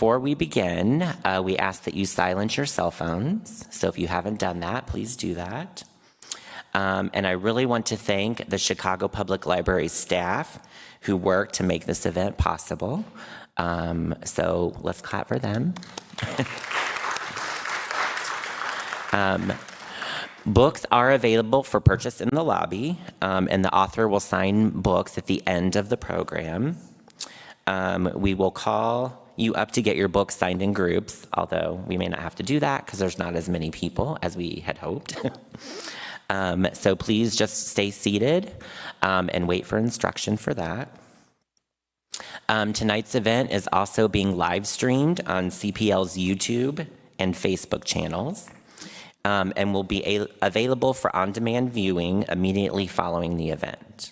Before we begin, we ask that you silence your cell phones. So if you haven't done that, please do that. And I really want to thank the Chicago Public Library staff who worked to make this event possible. So let's clap for them. Books are available for purchase in the lobby, and the author will sign books at the end of the program. We will call you up to get your books signed in groups, although we may not have to do that because there's not as many people as we had hoped. So please just stay seated and wait for instruction for that. Tonight's event is also being live streamed on CPL's YouTube and Facebook channels, and will be available for on-demand viewing immediately following the event.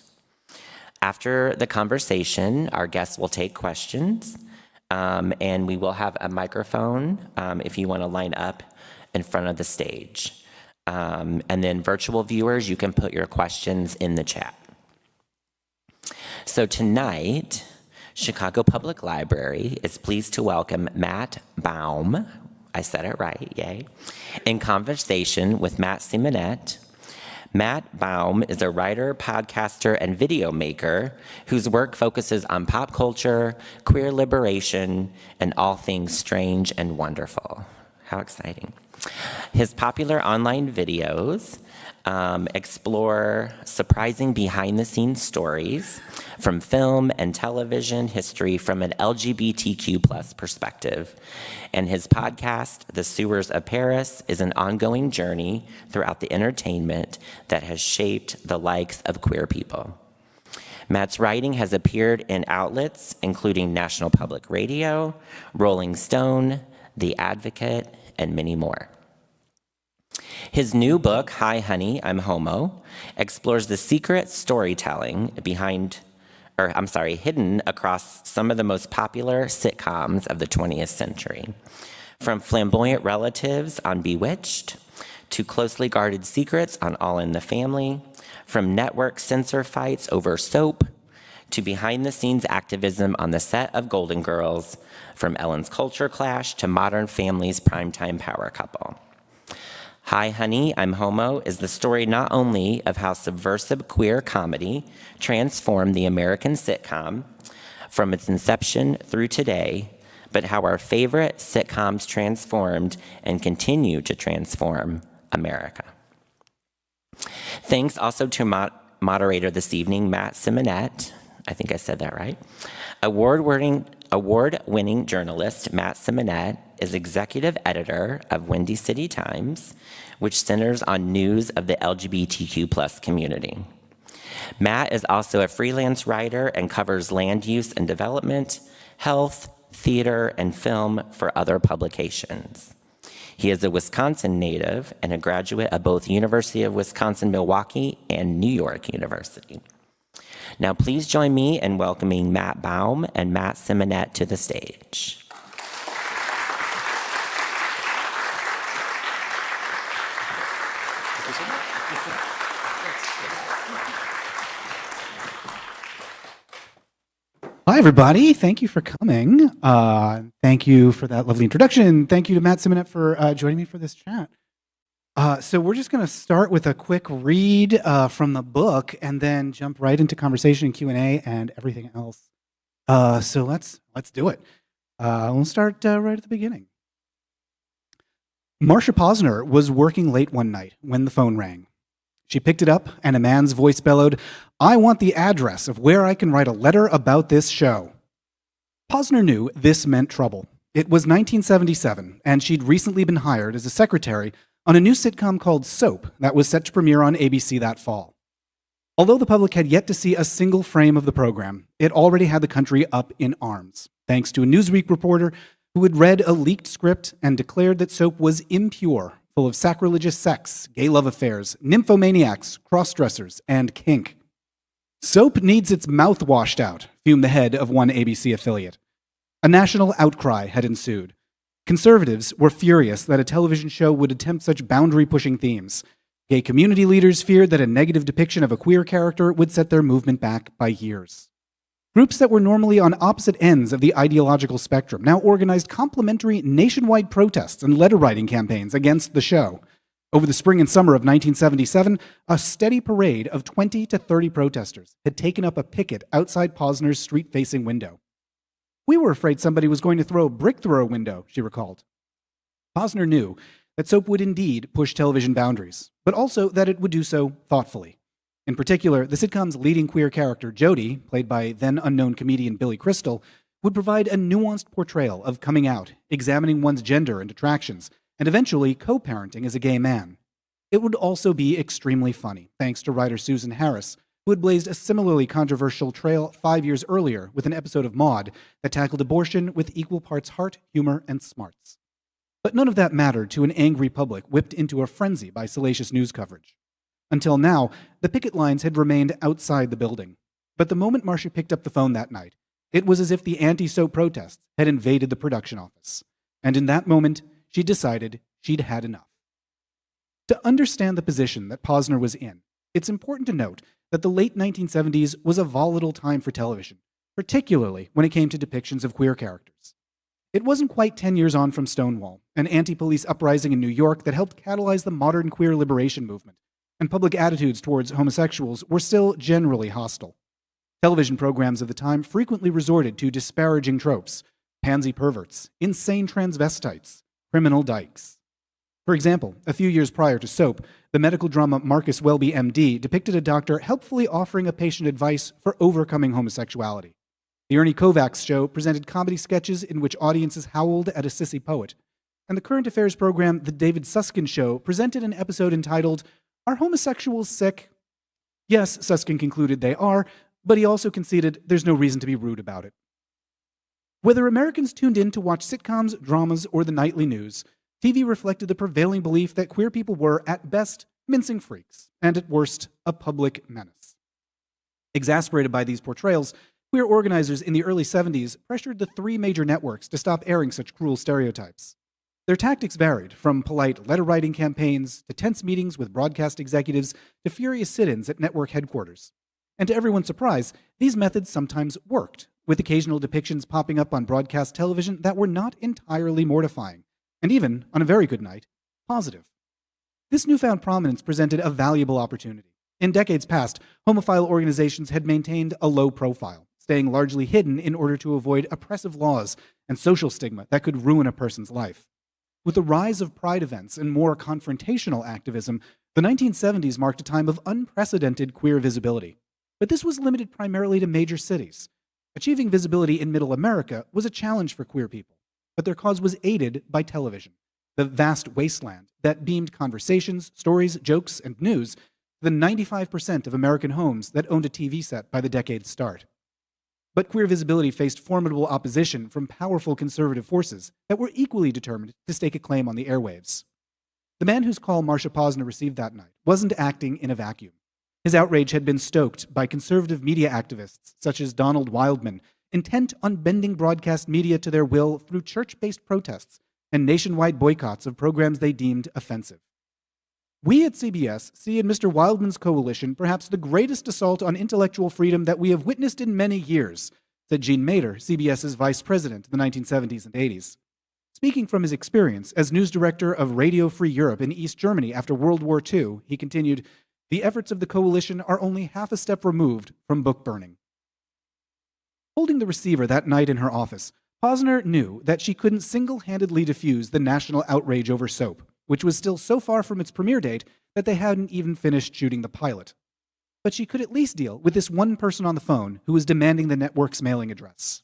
After the conversation, our guests will take questions, and we will have a microphone if you want to line up in front of the stage. And then virtual viewers, you can put your questions in the chat. So tonight, Chicago Public Library is pleased to welcome Matt Baume, I said it right, yay, in conversation with Matt Simonette. Matt Baume is a writer, podcaster, and video maker whose work focuses on pop culture, queer liberation, and all things strange and wonderful. How exciting. His popular online videos explore surprising behind-the-scenes stories from film and television history from an LGBTQ+ perspective. And his podcast, The Sewers of Paris, is an ongoing journey throughout the entertainment that has shaped the likes of queer people. Matt's writing has appeared in outlets including National Public Radio, Rolling Stone, The Advocate, and many more. His new book, Hi Honey, I'm Homo, explores the secret storytelling hidden across some of the most popular sitcoms of the 20th century. From flamboyant relatives on Bewitched, to closely guarded secrets on All in the Family, from network censor fights over soap, to behind-the-scenes activism on the set of Golden Girls, from Ellen's Culture Clash to Modern Family's primetime power couple. Hi Honey, I'm Homo is the story not only of how subversive queer comedy transformed the American sitcom from its inception through today, but how our favorite sitcoms transformed and continue to transform America. Thanks also to moderator this evening, Matt Simonette. I think I said that right. Award-winning journalist Matt Simonette is executive editor of Windy City Times, which centers on news of the LGBTQ+ community. Matt is also a freelance writer and covers land use and development, health, theater, and film for other publications. He is a Wisconsin native and a graduate of both University of Wisconsin-Milwaukee and New York University. Now please join me in welcoming Matt Baume and Matt Simonette to the stage. Hi, everybody. Thank you for coming. Thank you for that lovely introduction. Thank you to Matt Simonette for joining me for this chat. So we're just going to start with a quick read from the book and then jump right into conversation and Q&A and everything else. So let's do it. We'll start right at the beginning. Marcia Posner was working late one night when the phone rang. She picked it up, and a man's voice bellowed, "I want the address of where I can write a letter about this show." Posner knew this meant trouble. It was 1977, and she'd recently been hired as a secretary on a new sitcom called Soap that was set to premiere on ABC that fall. Although the public had yet to see a single frame of the program, it already had the country up in arms, thanks to a Newsweek reporter who had read a leaked script and declared that Soap was impure, full of sacrilegious sex, gay love affairs, nymphomaniacs, cross-dressers, and kink. "Soap needs its mouth washed out," fumed the head of one ABC affiliate. A national outcry had ensued. Conservatives were furious that a television show would attempt such boundary-pushing themes. Gay community leaders feared that a negative depiction of a queer character would set their movement back by years. Groups that were normally on opposite ends of the ideological spectrum now organized complementary nationwide protests and letter writing campaigns against the show. Over the spring and summer of 1977, a steady parade of 20 to 30 protesters had taken up a picket outside Posner's street-facing window. "We were afraid somebody was going to throw a brick through our window," she recalled. Posner knew that soap would indeed push television boundaries, but also that it would do so thoughtfully. In particular, the sitcom's leading queer character, Jody, played by then-unknown comedian Billy Crystal, would provide a nuanced portrayal of coming out, examining one's gender and attractions, and eventually co-parenting as a gay man. It would also be extremely funny, thanks to writer Susan Harris, who had blazed a similarly controversial trail 5 years earlier with an episode of Maude that tackled abortion with equal parts heart, humor, and smarts. But none of that mattered to an angry public whipped into a frenzy by salacious news coverage. Until now, the picket lines had remained outside the building. But the moment Marcia picked up the phone that night, it was as if the anti-soap protests had invaded the production office. And in that moment, she decided she'd had enough. To understand the position that Posner was in, it's important to note that the late 1970s was a volatile time for television, particularly when it came to depictions of queer characters. It wasn't quite 10 years on from Stonewall, an anti-police uprising in New York that helped catalyze the modern queer liberation movement, and public attitudes towards homosexuals were still generally hostile. Television programs of the time frequently resorted to disparaging tropes: pansy perverts, insane transvestites, criminal dykes. For example, a few years prior to Soap, the medical drama Marcus Welby, MD, depicted a doctor helpfully offering a patient advice for overcoming homosexuality. The Ernie Kovacs show presented comedy sketches in which audiences howled at a sissy poet. And the current affairs program The David Susskind Show presented an episode entitled, "Are Homosexuals Sick?" Yes, Susskind concluded they are, but he also conceded there's no reason to be rude about it. Whether Americans tuned in to watch sitcoms, dramas, or the nightly news, TV reflected the prevailing belief that queer people were, at best, mincing freaks, and at worst, a public menace. Exasperated by these portrayals, queer organizers in the early 70s pressured the three major networks to stop airing such cruel stereotypes. Their tactics varied, from polite letter-writing campaigns to tense meetings with broadcast executives to furious sit-ins at network headquarters. And to everyone's surprise, these methods sometimes worked, with occasional depictions popping up on broadcast television that were not entirely mortifying, and even, on a very good night, positive. This newfound prominence presented a valuable opportunity. In decades past, homophile organizations had maintained a low profile, staying largely hidden in order to avoid oppressive laws and social stigma that could ruin a person's life. With the rise of pride events and more confrontational activism, the 1970s marked a time of unprecedented queer visibility. But this was limited primarily to major cities. Achieving visibility in Middle America was a challenge for queer people, but their cause was aided by television, the vast wasteland that beamed conversations, stories, jokes, and news to the 95% of American homes that owned a TV set by the decade's start. But queer visibility faced formidable opposition from powerful conservative forces that were equally determined to stake a claim on the airwaves. The man whose call Marcia Posner received that night wasn't acting in a vacuum. His outrage had been stoked by conservative media activists such as Donald Wildman, intent on bending broadcast media to their will through church-based protests and nationwide boycotts of programs they deemed offensive. "We at CBS see in Mr. Wildman's coalition perhaps the greatest assault on intellectual freedom that we have witnessed in many years," said Gene Mater, CBS's vice president in the 1970s and 80s. Speaking from his experience as news director of Radio Free Europe in East Germany after World War II, he continued, "The efforts of the coalition are only half a step removed from book burning." Holding the receiver that night in her office, Posner knew that she couldn't single-handedly diffuse the national outrage over Soap, which was still so far from its premiere date that they hadn't even finished shooting the pilot. But she could at least deal with this one person on the phone who was demanding the network's mailing address.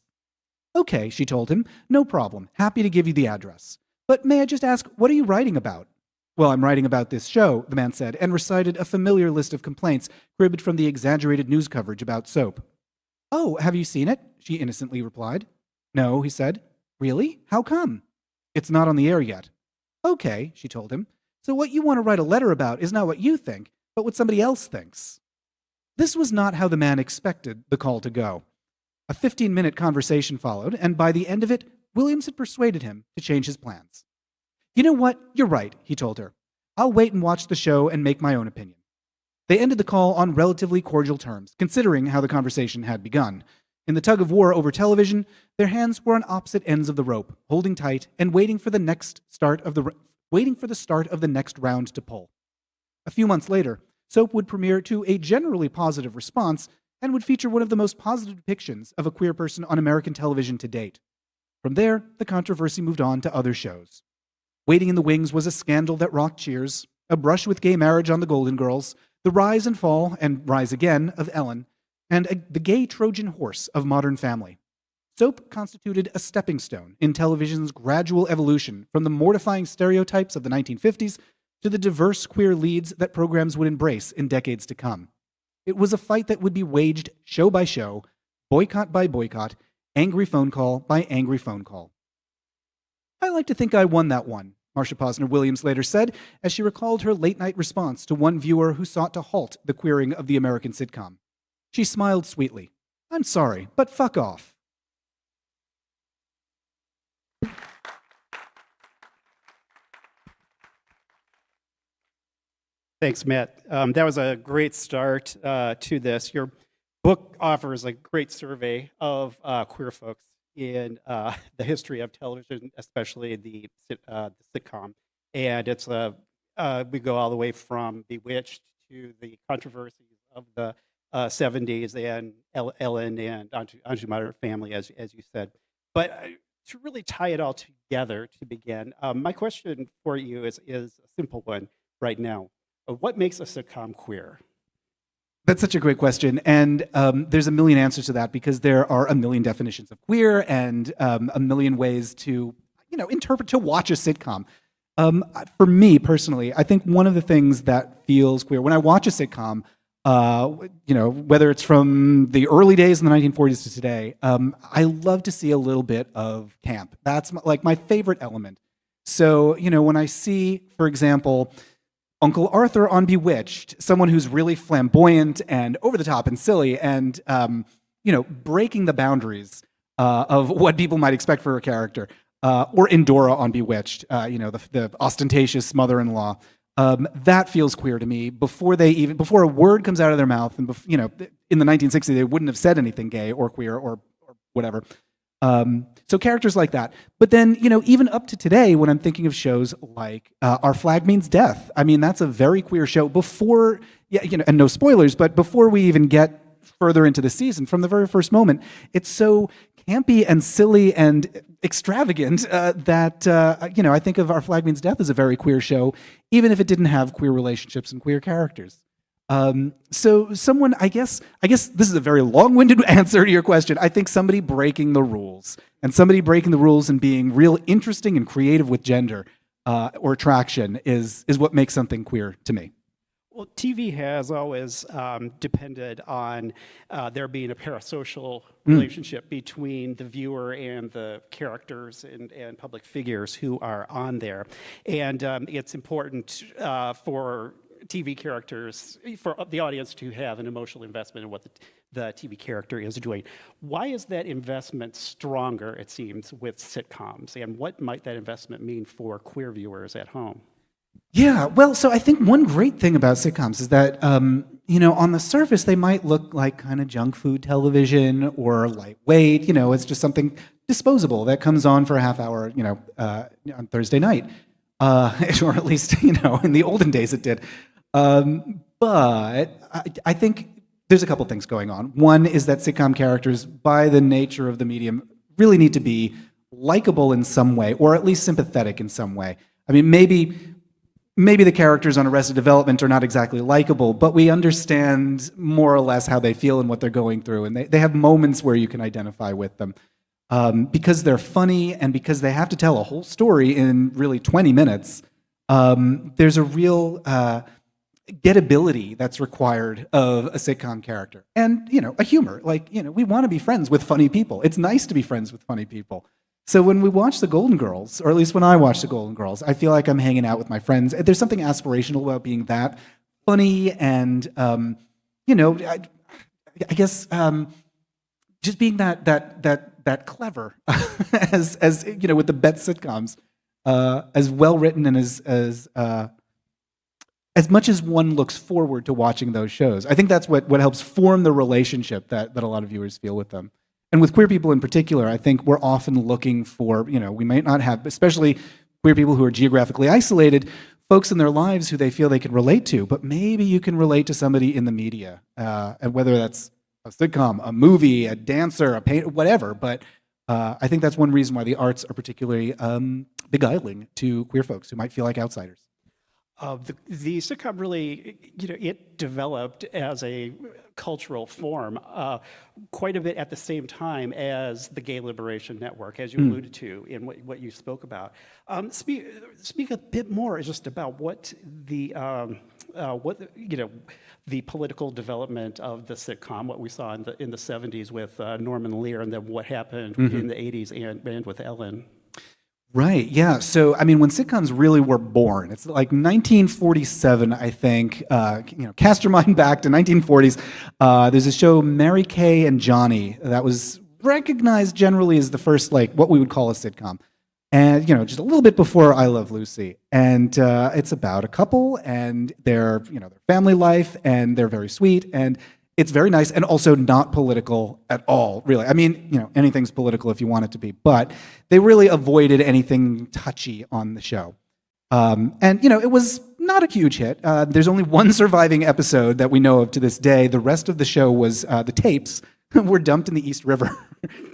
"Okay," she told him, "no problem. Happy to give you the address. But may I just ask, what are you writing about?" "Well, I'm writing about this show," the man said, and recited a familiar list of complaints cribbed from the exaggerated news coverage about Soap. "Oh, have you seen it?" she innocently replied. "No," he said. "Really? How come?" "It's not on the air yet." "Okay," she told him. "So what you want to write a letter about is not what you think, but what somebody else thinks." This was not how the man expected the call to go. A 15-minute conversation followed, and by the end of it, Williams had persuaded him to change his plans. "You know what? You're right," he told her. "I'll wait and watch the show and make my own opinion." They ended the call on relatively cordial terms, considering how the conversation had begun. In the tug of war over television, their hands were on opposite ends of the rope, holding tight and waiting for the start of the next round to pull. A few months later, Soap would premiere to a generally positive response and would feature one of the most positive depictions of a queer person on American television to date. From there, the controversy moved on to other shows. Waiting in the Wings was a scandal that rocked Cheers, a brush with gay marriage on The Golden Girls, the rise and fall, and rise again, of Ellen, and the gay Trojan horse of Modern Family. Soap constituted a stepping stone in television's gradual evolution from the mortifying stereotypes of the 1950s to the diverse queer leads that programs would embrace in decades to come. It was a fight that would be waged show by show, boycott by boycott, angry phone call by angry phone call. I like to think I won that one, Marsha Posner Williams later said, as she recalled her late-night response to one viewer who sought to halt the queering of the American sitcom. She smiled sweetly. "I'm sorry, but fuck off." Thanks, Matt. That was a great start to this. Your book offers a great survey of queer folks in the history of television, especially the sitcom. And it's we go all the way from Bewitched to the controversies of the 70s and Ellen and onto Modern Family, as you said. But to really tie it all together to begin, my question for you is a simple one right now. What makes a sitcom queer? That's such a great question, and there's a million answers to that because there are a million definitions of queer and a million ways to, interpret, to watch a sitcom. For me personally, I think one of the things that feels queer when I watch a sitcom, whether it's from the early days in the 1940s to today, I love to see a little bit of camp. That's my favorite element. So, when I see, for example, Uncle Arthur on Bewitched, someone who's really flamboyant and over the top and silly and, breaking the boundaries of what people might expect for a character. Or Endora on Bewitched, the ostentatious mother-in-law. That feels queer to me before a word comes out of their mouth. And, in the 1960s, they wouldn't have said anything gay or queer or whatever. So characters like that. But then, even up to today, when I'm thinking of shows like Our Flag Means Death, I mean, that's a very queer show before, and no spoilers, but before we even get further into the season, from the very first moment, it's so campy and silly and extravagant that, I think of Our Flag Means Death as a very queer show, even if it didn't have queer relationships and queer characters. So someone, I guess this is a very long-winded answer to your question. I think somebody breaking the rules and being real interesting and creative with gender or attraction is what makes something queer to me. Well, TV has always depended on there being a parasocial relationship between the viewer and the characters and public figures who are on there. And it's important for TV characters, for the audience to have an emotional investment in what the TV character is doing. Why is that investment stronger, it seems, with sitcoms? And what might that investment mean for queer viewers at home? Yeah, well, so I think one great thing about sitcoms is that, on the surface, they might look like kind of junk food television or lightweight. It's just something disposable that comes on for a half hour, on Thursday night. Or at least, in the olden days it did. But I think there's a couple things going on. One is that sitcom characters, by the nature of the medium, really need to be likable in some way, or at least sympathetic in some way. I mean, maybe the characters on Arrested Development are not exactly likable, but we understand more or less how they feel and what they're going through, and they have moments where you can identify with them. Because they're funny and because they have to tell a whole story in really 20 minutes, there's a real gettability that's required of a sitcom character. And, a humor. We want to be friends with funny people. It's nice to be friends with funny people. So when we watch The Golden Girls, or at least when I watch The Golden Girls, I feel like I'm hanging out with my friends. There's something aspirational about being that funny and, I guess, just being that clever, as with the best sitcoms, as well written and as much as one looks forward to watching those shows. I think that's what helps form the relationship that a lot of viewers feel with them. And with queer people in particular, I think we're often looking for, we might not have, especially queer people who are geographically isolated, folks in their lives who they feel they can relate to, but maybe you can relate to somebody in the media, and whether that's a sitcom, a movie, a dancer, a painter, whatever. But I think that's one reason why the arts are particularly beguiling to queer folks who might feel like outsiders. The sitcom really, it developed as a cultural form quite a bit at the same time as the Gay Liberation Network, as you alluded to in what you spoke about. Speak a bit more just about what the political development of the sitcom, what we saw in the 70s with Norman Lear, and then what happened in the 80s and with Ellen. Right, yeah. So, I mean, when sitcoms really were born, it's like 1947, I think. Cast your mind back to 1940s. There's a show, Mary Kay and Johnny, that was recognized generally as the first, what we would call a sitcom. And, just a little bit before I Love Lucy. And it's about a couple and their family life, and they're very sweet, and it's very nice and also not political at all, really. I mean, anything's political if you want it to be, but they really avoided anything touchy on the show. And, it was not a huge hit. There's only one surviving episode that we know of to this day. The rest of the show was the tapes were dumped in the East River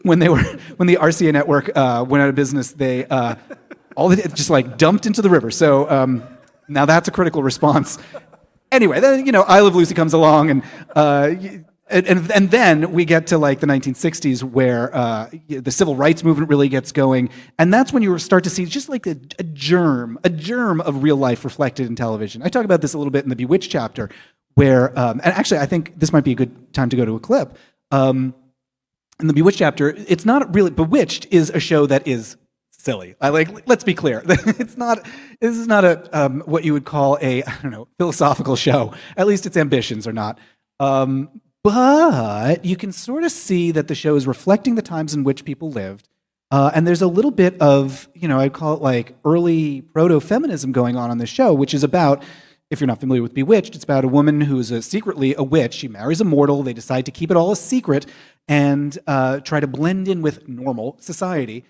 when the RCA network went out of business. They just dumped into the river. So now that's a critical response. Anyway, then I Love Lucy comes along, and then we get to the 1960s where the civil rights movement really gets going, and that's when you start to see just a germ of real life reflected in television. I talk about this a little bit in the Bewitched chapter, where and actually I think this might be a good time to go to a clip. In the Bewitched chapter, it's not really Bewitched is a show that is silly. Let's be clear. This is not a what you would call a, philosophical show. At least its ambitions are not. But you can sort of see that the show is reflecting the times in which people lived. And there's a little bit of, I'd call it early proto-feminism going on this show, which is about, if you're not familiar with Bewitched, it's about a woman who's secretly a witch. She marries a mortal. They decide to keep it all a secret and try to blend in with normal society.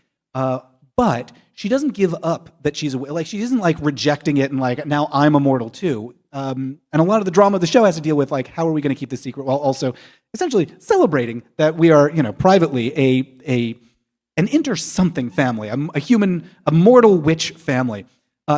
But she doesn't give up that she's a she isn't rejecting it and now I'm immortal too. And a lot of the drama of the show has to deal with how are we going to keep this secret while also essentially celebrating that we are privately an inter-something family, a mortal witch family.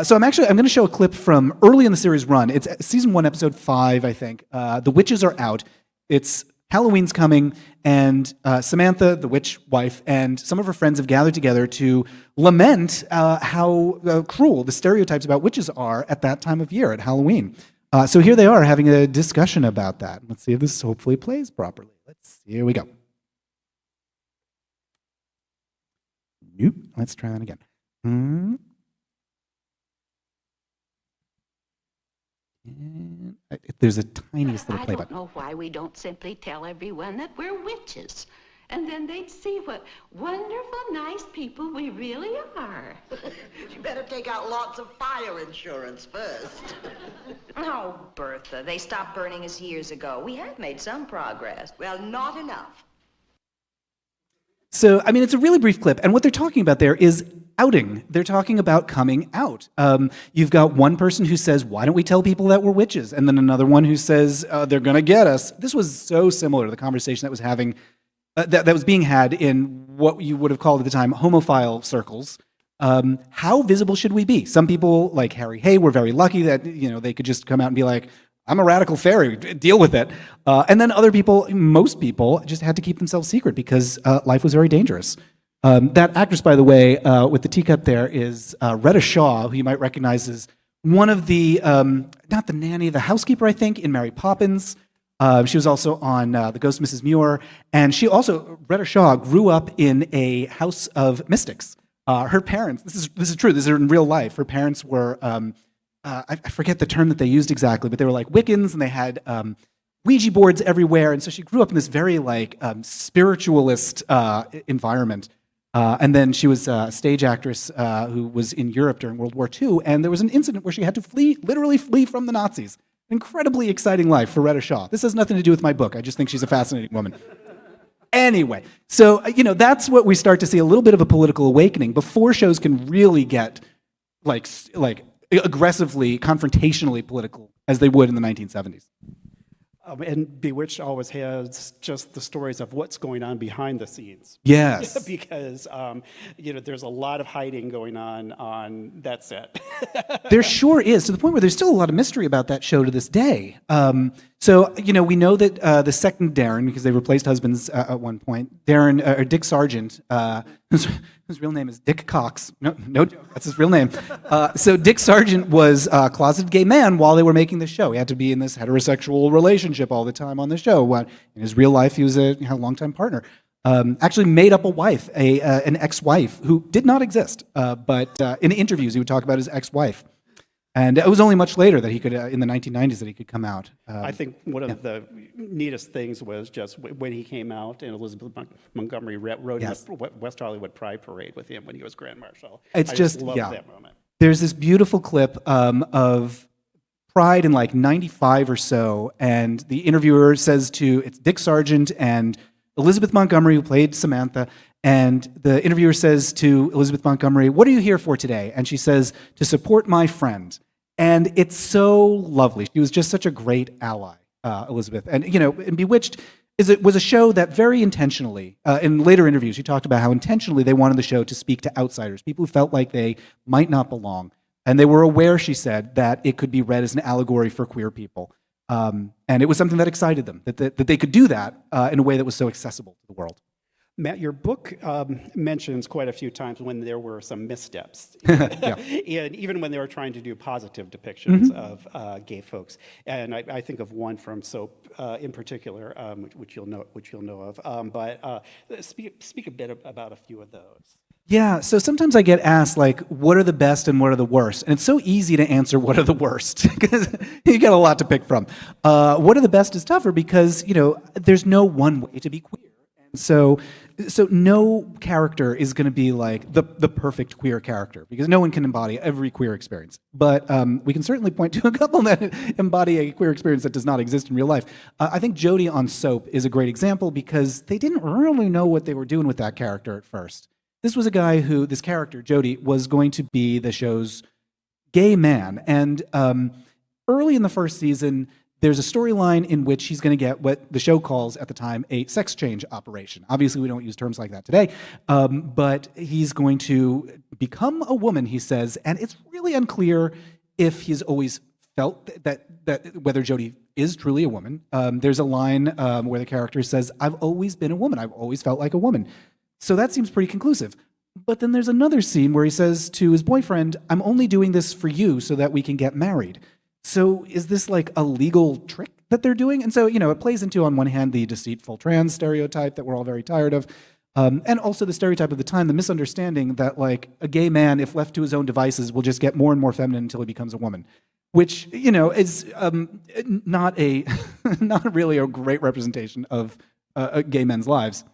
So I'm going to show a clip from early in the series run. It's season 1, episode 5, I think. The witches are out. It's Halloween's coming, and Samantha, the witch wife, and some of her friends have gathered together to lament how cruel the stereotypes about witches are at that time of year, at Halloween. So here they are having a discussion about that. Let's see if this hopefully plays properly. Here we go. Nope. Let's try that again. There's a tiniest little play button. I don't know why we don't simply tell everyone that we're witches. And then they'd see what wonderful, nice people we really are. You better take out lots of fire insurance first. Oh, Bertha, they stopped burning us years ago. We have made some progress. Well, not enough. So, I mean, it's a really brief clip, and what they're talking about there is outing. They're talking about coming out. You've got one person who says, why don't we tell people that we're witches? And then another one who says, they're going to get us. This was so similar to the conversation that was that was being had in what you would have called at the time homophile circles. How visible should we be? Some people, like Harry Hay, were very lucky that they could just come out and be like, I'm a radical fairy, deal with it. And then other people, most people, just had to keep themselves secret because life was very dangerous. That actress, by the way, with the teacup there is Retta Shaw, who you might recognize as one of the, not the nanny, the housekeeper, I think, in Mary Poppins. She was also on The Ghost of Mrs. Muir. And she also, Retta Shaw, grew up in a house of mystics. Her parents, this is true, this is in real life. Her parents were, I forget the term that they used exactly, but they were like Wiccans, and they had Ouija boards everywhere. And so she grew up in this very spiritualist environment. And then she was a stage actress who was in Europe during World War II, and there was an incident where she had to literally flee from the Nazis. Incredibly exciting life for Retta Shaw. This has nothing to do with my book. I just think she's a fascinating woman. Anyway, so, that's what we start to see a little bit of a political awakening before shows can really get like aggressively, confrontationally political as they would in the 1970s. And Bewitched always has just the stories of what's going on behind the scenes. Yes. Because, there's a lot of hiding going on that set. There sure is, to the point where there's still a lot of mystery about that show to this day. So, we know that the second Darren, because they replaced husbands at one point, or Dick Sargent, whose real name is Dick Cox. No joke, that's his real name. So Dick Sargent was a closeted gay man while they were making the show. He had to be in this heterosexual relationship all the time on the show. In his real life, he was a longtime partner. Actually made up a wife, an ex-wife, who did not exist. But in interviews, he would talk about his ex-wife. And it was only much later that he could, in the 1990s, that he could come out. I think one of the neatest things was just when he came out, and Elizabeth Montgomery rode in the West Hollywood Pride Parade with him when he was Grand Marshal. It's I just loved that moment. There's this beautiful clip of Pride in like 95 or so, and the interviewer says it's Dick Sargent and Elizabeth Montgomery, who played Samantha, and the interviewer says to Elizabeth Montgomery, "What are you here for today?" And she says, "To support my friend." And it's so lovely. She was just such a great ally, Elizabeth. And, and Bewitched was a show that very intentionally, in later interviews, she talked about how intentionally they wanted the show to speak to outsiders, people who felt like they might not belong. And they were aware, she said, that it could be read as an allegory for queer people. And it was something that excited them, that they could do that in a way that was so accessible to the world. Matt, your book mentions quite a few times when there were some missteps, Yeah. and even when they were trying to do positive depictions of gay folks. And I think of one from Soap in particular, which you'll know of. But speak a bit about a few of those. Yeah, so sometimes I get asked, like, what are the best and what are the worst? And it's so easy to answer what are the worst, because you got a lot to pick from. What are the best is tougher because, there's no one way to be queer. And so no character is going to be like the perfect queer character, because no one can embody every queer experience. But we can certainly point to a couple that embody a queer experience that does not exist in real life. I think Jodie on Soap is a great example because they didn't really know what they were doing with that character at first. This was a guy this character, Jodie, was going to be the show's gay man. And early in the first season, there's a storyline in which he's going to get what the show calls, at the time, a sex change operation. Obviously, we don't use terms like that today, but he's going to become a woman, he says, and it's really unclear if he's always felt that whether Jodie is truly a woman. There's a line where the character says, "I've always been a woman. I've always felt like a woman." So that seems pretty conclusive. But then there's another scene where he says to his boyfriend, "I'm only doing this for you so that we can get married." So is this like a legal trick that they're doing? And so, it plays into, on one hand, the deceitful trans stereotype that we're all very tired of, and also the stereotype of the time, the misunderstanding that, like, a gay man, if left to his own devices, will just get more and more feminine until he becomes a woman, which, is not really a great representation of gay men's lives.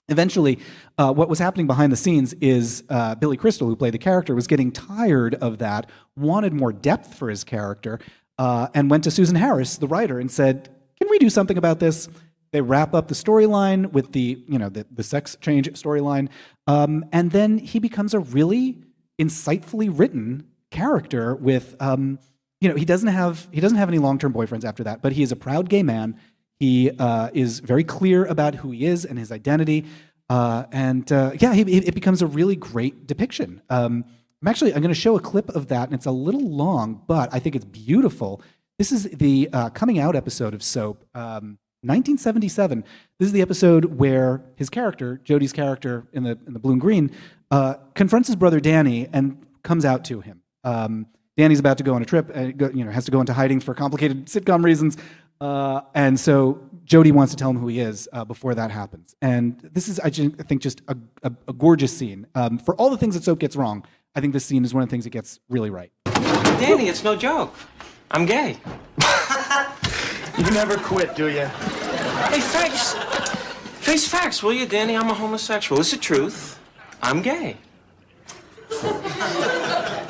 Eventually, what was happening behind the scenes is Billy Crystal, who played the character, was getting tired of that, wanted more depth for his character, and went to Susan Harris, the writer, and said, "Can we do something about this?" They wrap up the storyline with the sex change storyline, and then he becomes a really insightfully written character with, he doesn't have any long-term boyfriends after that, but he is a proud gay man. He is very clear about who he is and his identity, it becomes a really great depiction. I'm going to show a clip of that, and it's a little long, but I think it's beautiful. This is the coming out episode of Soap, 1977. This is the episode where his character, Jodie's character in the blue and green, confronts his brother Danny and comes out to him. Danny's about to go on a trip, has to go into hiding for complicated sitcom reasons. And so Jodie wants to tell him who he is before that happens. And this is, I think, just a gorgeous scene. For all the things that Soap gets wrong, I think this scene is one of the things it gets really right. Danny, it's no joke. I'm gay. You never quit, do you? Hey, face facts, will you, Danny? I'm a homosexual. It's the truth. I'm gay.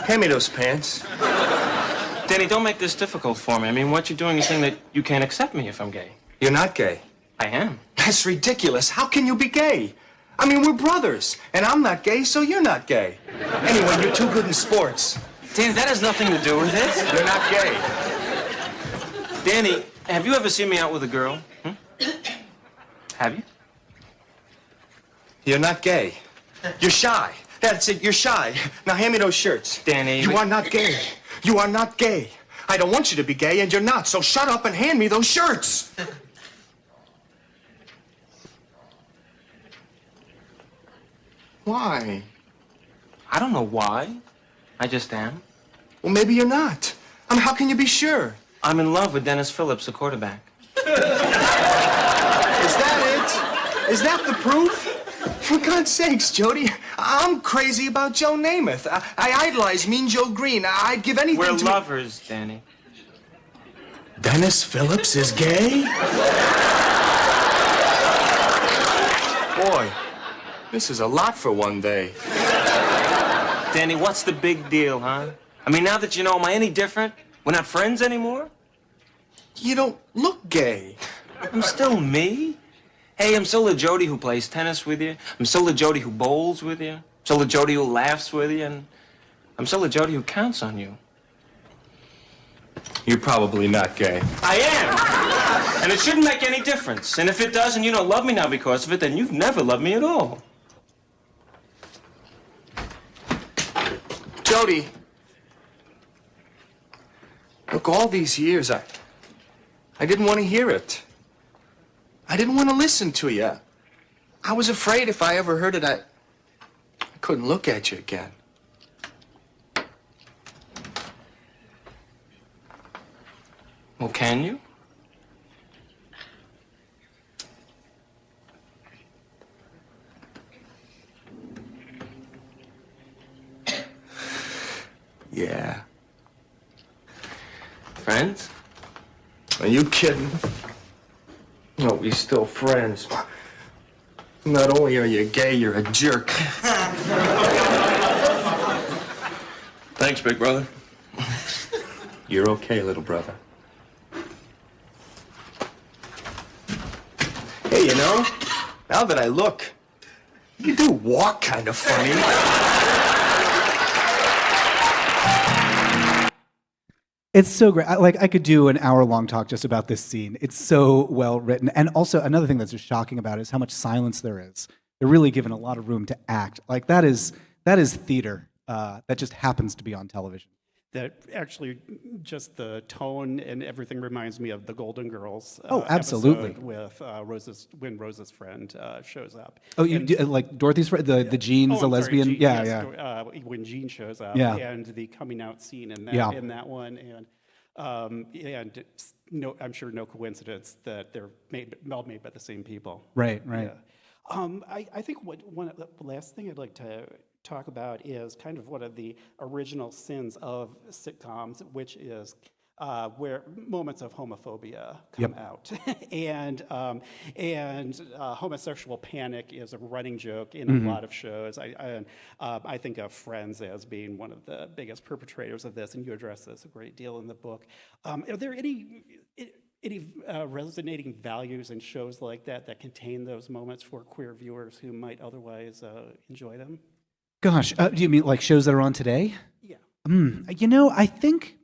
Hand me those pants. Danny, don't make this difficult for me. I mean, what you're doing is saying that you can't accept me if I'm gay. You're not gay. I am. That's ridiculous. How can you be gay? I mean, we're brothers, and I'm not gay, so you're not gay. Anyway, you're too good in sports. Danny, that has nothing to do with it. You're not gay. Danny, have you ever seen me out with a girl? Have you? You're not gay. You're shy. That's it, you're shy. Now hand me those shirts. Danny, You are not gay. You are not gay. I don't want you to be gay, and you're not, so shut up and hand me those shirts. Why? I don't know why. I just am. Well, maybe you're not. I mean, how can you be sure? I'm in love with Dennis Phillips, the quarterback. Is that it? Is that the proof? For God's sakes, Jody, I'm crazy about Joe Namath. I idolize Mean Joe Green. I'd give anything We're to... lovers, Danny. Dennis Phillips is gay? Boy, this is a lot for one day. Danny, what's the big deal, huh? I mean, now that you know, am I any different? We're not friends anymore? You don't look gay. I'm still me. Hey, I'm still the Jody who plays tennis with you. I'm still the Jody who bowls with you. I'm still the Jody who laughs with you. And I'm still the Jody who counts on you. You're probably not gay. I am. And it shouldn't make any difference. And if it does and you don't love me now because of it, then you've never loved me at all. Jody. Look, all these years, I didn't want to hear it. I didn't want to listen to you. I was afraid if I ever heard it, I couldn't look at you again. Well, can you? Yeah. Friends? Are you kidding? No, we still friends. Not only are you gay, you're a jerk. Thanks, big brother. You're okay, little brother. Hey, you know, now that I look, you do walk kind of funny. It's so great. I could do an hour-long talk just about this scene. It's so well written. And also, another thing that's just shocking about it is how much silence there is. They're really given a lot of room to act. Like, that is theater that just happens to be on television. That actually, just the tone and everything reminds me of the Golden Girls. Oh, absolutely. Episode with when Rose's friend shows up. Oh, like Dorothy's friend, the Jean's a lesbian? Jean, yeah, yes, yeah. When Jean shows up, Yeah. and the coming out scene in that one, and no, I'm sure no coincidence that they're all made by the same people. Right. Yeah. I think one of the last thing I'd like to talk about is kind of one of the original sins of sitcoms, which is where moments of homophobia come out, and homosexual panic is a running joke in a lot of shows. I think of Friends as being one of the biggest perpetrators of this, and you address this a great deal in the book. Are there any resonating values in shows like that contain those moments for queer viewers who might otherwise enjoy them? Gosh, do you mean like shows that are on today? Yeah. You know, I think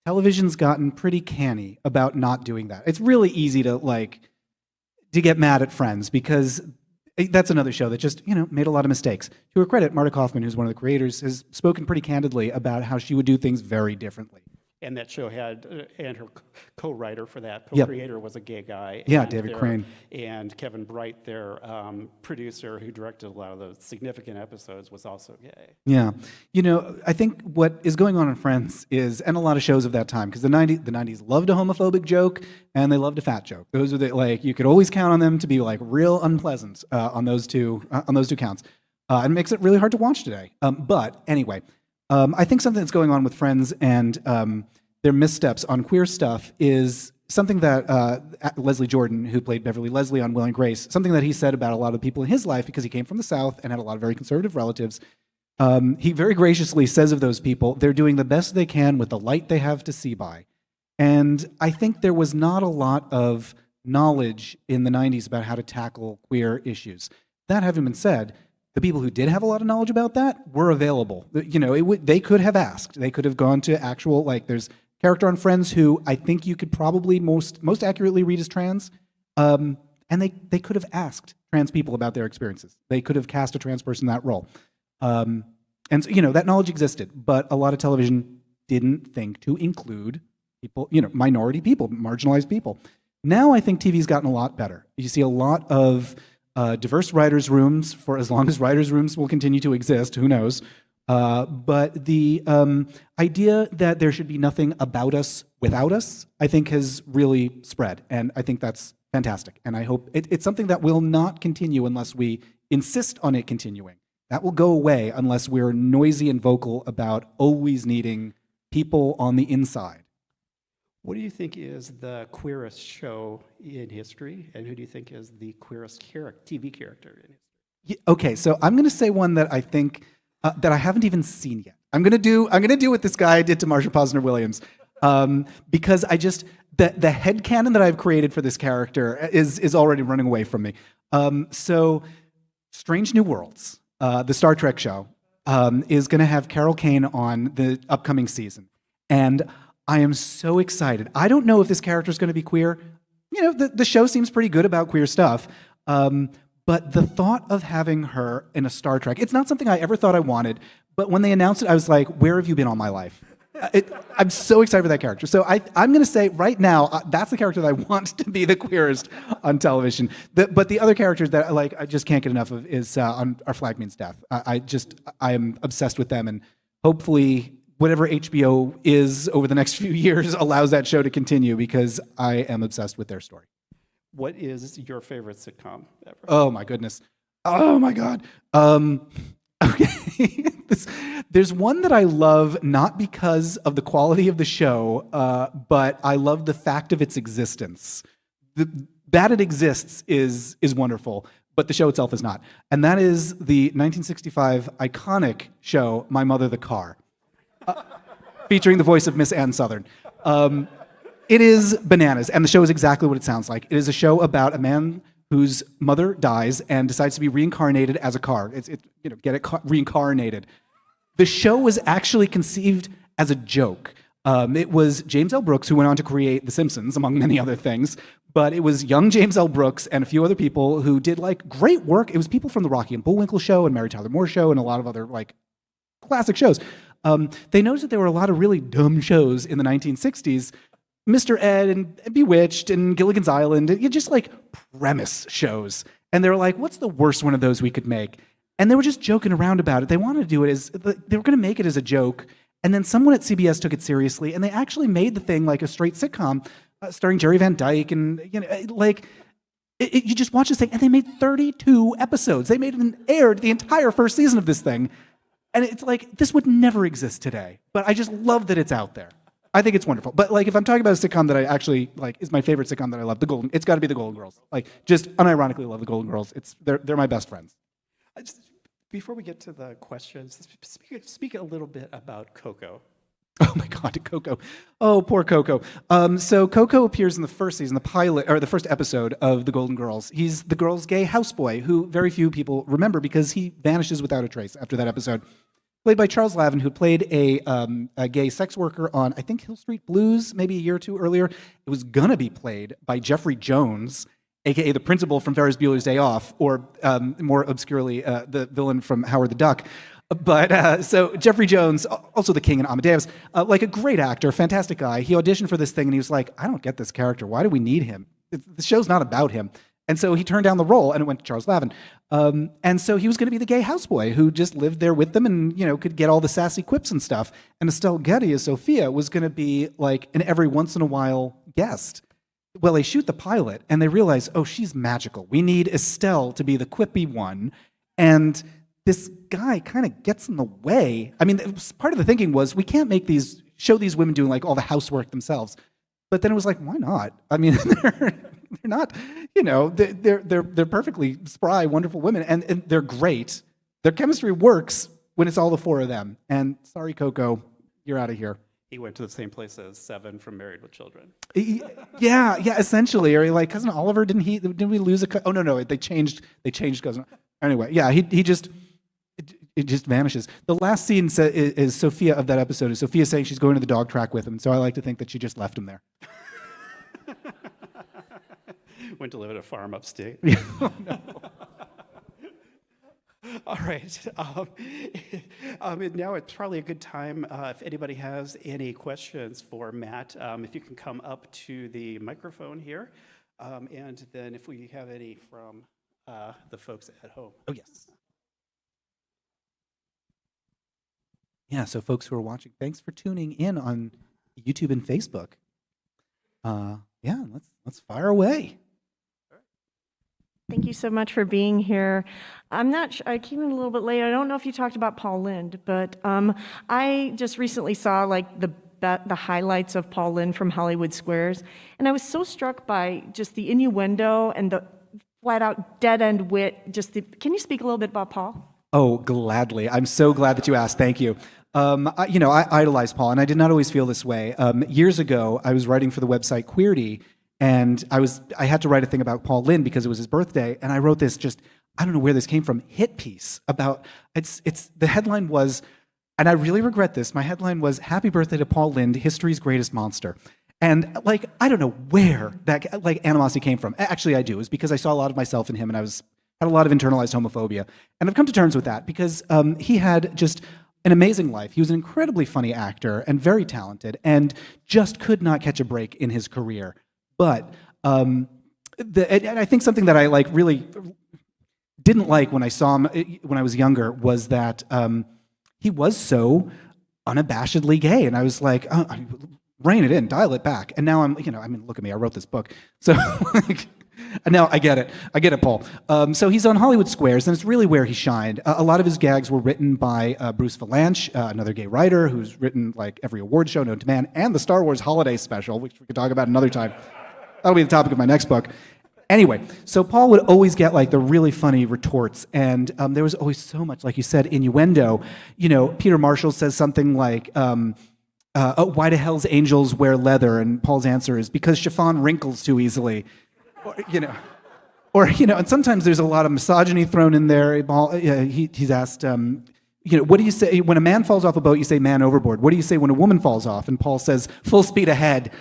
television's gotten pretty canny about not doing that. It's really easy to get mad at Friends because that's another show that just, made a lot of mistakes. To her credit, Marta Kaufman, who's one of the creators, has spoken pretty candidly about how she would do things very differently. And that show had, and her co-writer for that, co-creator was a gay guy. Yeah, and David Crane. And Kevin Bright, their producer who directed a lot of those significant episodes, was also gay. Yeah. I think what is going on in Friends is, and a lot of shows of that time, because the 90s loved a homophobic joke and they loved a fat joke. Those are you could always count on them to be real unpleasant on those two counts. It makes it really hard to watch today. But anyway, I think something that's going on with Friends and their missteps on queer stuff is something that Leslie Jordan, who played Beverly Leslie on Will and Grace, something that he said about a lot of the people in his life because he came from the South and had a lot of very conservative relatives. He very graciously says of those people, they're doing the best they can with the light they have to see by. And I think there was not a lot of knowledge in the 90s about how to tackle queer issues. That having been said, the people who did have a lot of knowledge about that were available. They could have asked. They could have gone to actual, like, there's a character on Friends who I think you could probably most accurately read as trans, and they could have asked trans people about their experiences. They could have cast a trans person in that role. And so, that knowledge existed, but a lot of television didn't think to include people, minority people, marginalized people. Now I think TV's gotten a lot better. You see a lot of diverse writers' rooms for as long as writers' rooms will continue to exist, who knows. But the idea that there should be nothing about us without us, I think has really spread. And I think that's fantastic. And I hope it's something that will not continue unless we insist on it continuing. That will go away unless we're noisy and vocal about always needing people on the inside. What do you think is the queerest show in history, and who do you think is the queerest TV character in history? Okay, so I'm going to say one that I think that I haven't even seen yet. I'm going to do what this guy did to Marsha Posner Williams, because the headcanon that I've created for this character is already running away from me. So, Strange New Worlds, the Star Trek show, is going to have Carol Kane on the upcoming season, and I am so excited. I don't know if this character is going to be queer. The show seems pretty good about queer stuff. But the thought of having her in a Star Trek, it's not something I ever thought I wanted. But when they announced it, I was like, where have you been all my life? I'm so excited for that character. So I'm going to say right now, that's the character that I want to be the queerest on television. But the other characters that I just can't get enough of is on Our Flag Means Death. I am obsessed with them. And hopefully whatever HBO is over the next few years allows that show to continue, because I am obsessed with their story. What is your favorite sitcom ever? Oh my goodness. Oh my God. Okay. There's one that I love, not because of the quality of the show, but I love the fact of its existence. That it exists is wonderful, but the show itself is not. And that is the 1965 iconic show, My Mother the Car. Featuring the voice of Miss Ann Southern. It is bananas, and the show is exactly what it sounds like. It is a show about a man whose mother dies and decides to be reincarnated as a car. Reincarnated. The show was actually conceived as a joke. It was James L. Brooks who went on to create The Simpsons, among many other things. But it was young James L. Brooks and a few other people who did great work. It was people from the Rocky and Bullwinkle show and Mary Tyler Moore show and a lot of other classic shows. They noticed that there were a lot of really dumb shows in the 1960s. Mr. Ed and Bewitched and Gilligan's Island, just premise shows. And they were like, what's the worst one of those we could make? And they were just joking around about it. They wanted to do it they were going to make it as a joke. And then someone at CBS took it seriously, and they actually made the thing like a straight sitcom starring Jerry Van Dyke. And, you just watch this thing, and they made 32 episodes. They made it and aired the entire first season of this thing. And it's this would never exist today. But I just love that it's out there. I think it's wonderful. But if I'm talking about a sitcom that I actually is my favorite sitcom that I love, it's got to be the Golden Girls. Just unironically love the Golden Girls. They're my best friends. Before we get to the questions, speak a little bit about Coco. Oh my God, Coco. Oh, poor Coco. So Coco appears in the first season, the pilot, or the first episode of The Golden Girls. He's the girls' gay houseboy, who very few people remember because he vanishes without a trace after that episode. Played by Charles Lavin, who played a gay sex worker on, I think, Hill Street Blues, maybe a year or two earlier. It was gonna be played by Jeffrey Jones, aka the principal from Ferris Bueller's Day Off, or more obscurely, the villain from Howard the Duck. But so Jeffrey Jones, also the King in Amadeus, a great actor, fantastic guy. He auditioned for this thing, and he was like, I don't get this character. Why do we need him? The show's not about him. And so he turned down the role, and it went to Charles Lavin. And so he was going to be the gay houseboy who just lived there with them and, could get all the sassy quips and stuff. And Estelle Getty as Sophia was going to be an every once in a while guest. Well, they shoot the pilot, and they realize, oh, she's magical. We need Estelle to be the quippy one. And this guy kind of gets in the way. I mean, part of the thinking was, we can't show these women doing all the housework themselves. But then it was why not? I mean, they're not, they're perfectly spry, wonderful women, and they're great. Their chemistry works when it's all the four of them. And sorry, Coco, you're out of here. He went to the same place as Seven from Married with Children. Yeah, essentially. Or like Cousin Oliver, didn't we lose oh no, they changed Cousin. Anyway, yeah, he just it just vanishes. The last scene is Sophia of that episode is Sophia saying she's going to the dog track with him. So I like to think that she just left him there. Went to live at a farm upstate. Oh, no. All right. And now it's probably a good time if anybody has any questions for Matt, if you can come up to the microphone here. And then if we have any from the folks at home. Oh, yes. Yeah, so folks who are watching, thanks for tuning in on YouTube and Facebook. Yeah, let's fire away. Thank you so much for being here. I'm not sure, I came in a little bit late. I don't know if you talked about Paul Lynde, but I just recently saw like the highlights of Paul Lynde from Hollywood Squares, and I was so struck by just the innuendo and the flat out dead end wit. Can you speak a little bit about Paul? Oh, gladly. I'm so glad that you asked. Thank you. I idolize Paul, and I did not always feel this way. Years ago, I was writing for the website Queerty, and I had to write a thing about Paul Lynde because it was his birthday, and I wrote this I don't know where this came from, hit piece about, the headline was, and I really regret this, my headline was, "Happy Birthday to Paul Lynde, History's Greatest Monster." And I don't know where that animosity came from. Actually, I do. It was because I saw a lot of myself in him, and had a lot of internalized homophobia. And I've come to terms with that because he had just an amazing life. He was an incredibly funny actor and very talented, and just could not catch a break in his career. But and I think something that I really didn't like when I saw him when I was younger was that he was so unabashedly gay, and I was like, oh, rein it in, dial it back. And now look at me, I wrote this book, so now I get it, Paul. So he's on Hollywood Squares, and it's really where he shined. A lot of his gags were written by Bruce Valanche, another gay writer who's written every award show known to man, and the Star Wars Holiday Special, which we could talk about another time. That'll be the topic of my next book. Anyway, so Paul would always get the really funny retorts, and there was always so much, like you said, innuendo. Peter Marshall says something like, why do Hell's Angels wear leather? And Paul's answer is, because chiffon wrinkles too easily. And sometimes there's a lot of misogyny thrown in there. He's asked, what do you say when a man falls off a boat? You say man overboard. What do you say when a woman falls off? And Paul says full speed ahead.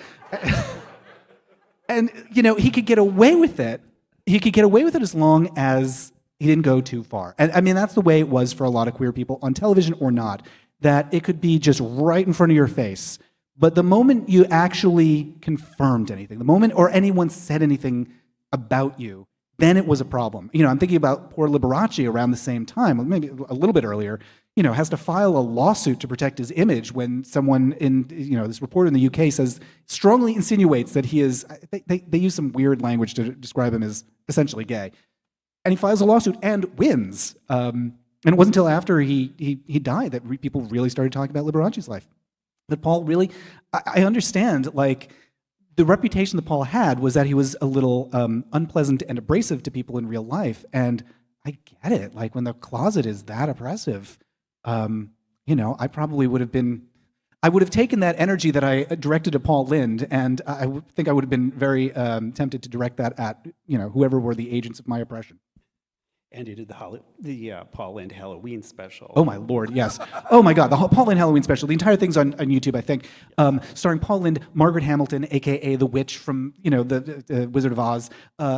And he could get away with it. He could get away with it as long as he didn't go too far. And I mean, that's the way it was for a lot of queer people, on television or not, that it could be just right in front of your face. But the moment you actually confirmed anything, the moment or anyone said anything about you, then it was a problem. I'm thinking about poor Liberace around the same time, maybe a little bit earlier, has to file a lawsuit to protect his image when someone in, this reporter in the UK strongly insinuates that he is, they use some weird language to describe him as essentially gay. And he files a lawsuit and wins. And it wasn't until after he died that people really started talking about Liberace's life. But Paul really, I understand, the reputation that Paul had was that he was a little unpleasant and abrasive to people in real life. And I get it. When the closet is that oppressive, I probably would have taken that energy that I directed to Paul Lynde, and I think I would have been very tempted to direct that at, whoever were the agents of my oppression. And you did the Paul Lynde Halloween special. Oh my Lord, yes. Oh my God, the Paul Lynde Halloween special. The entire thing's on YouTube, I think, starring Paul Lynde, Margaret Hamilton, aka the witch from the Wizard of Oz.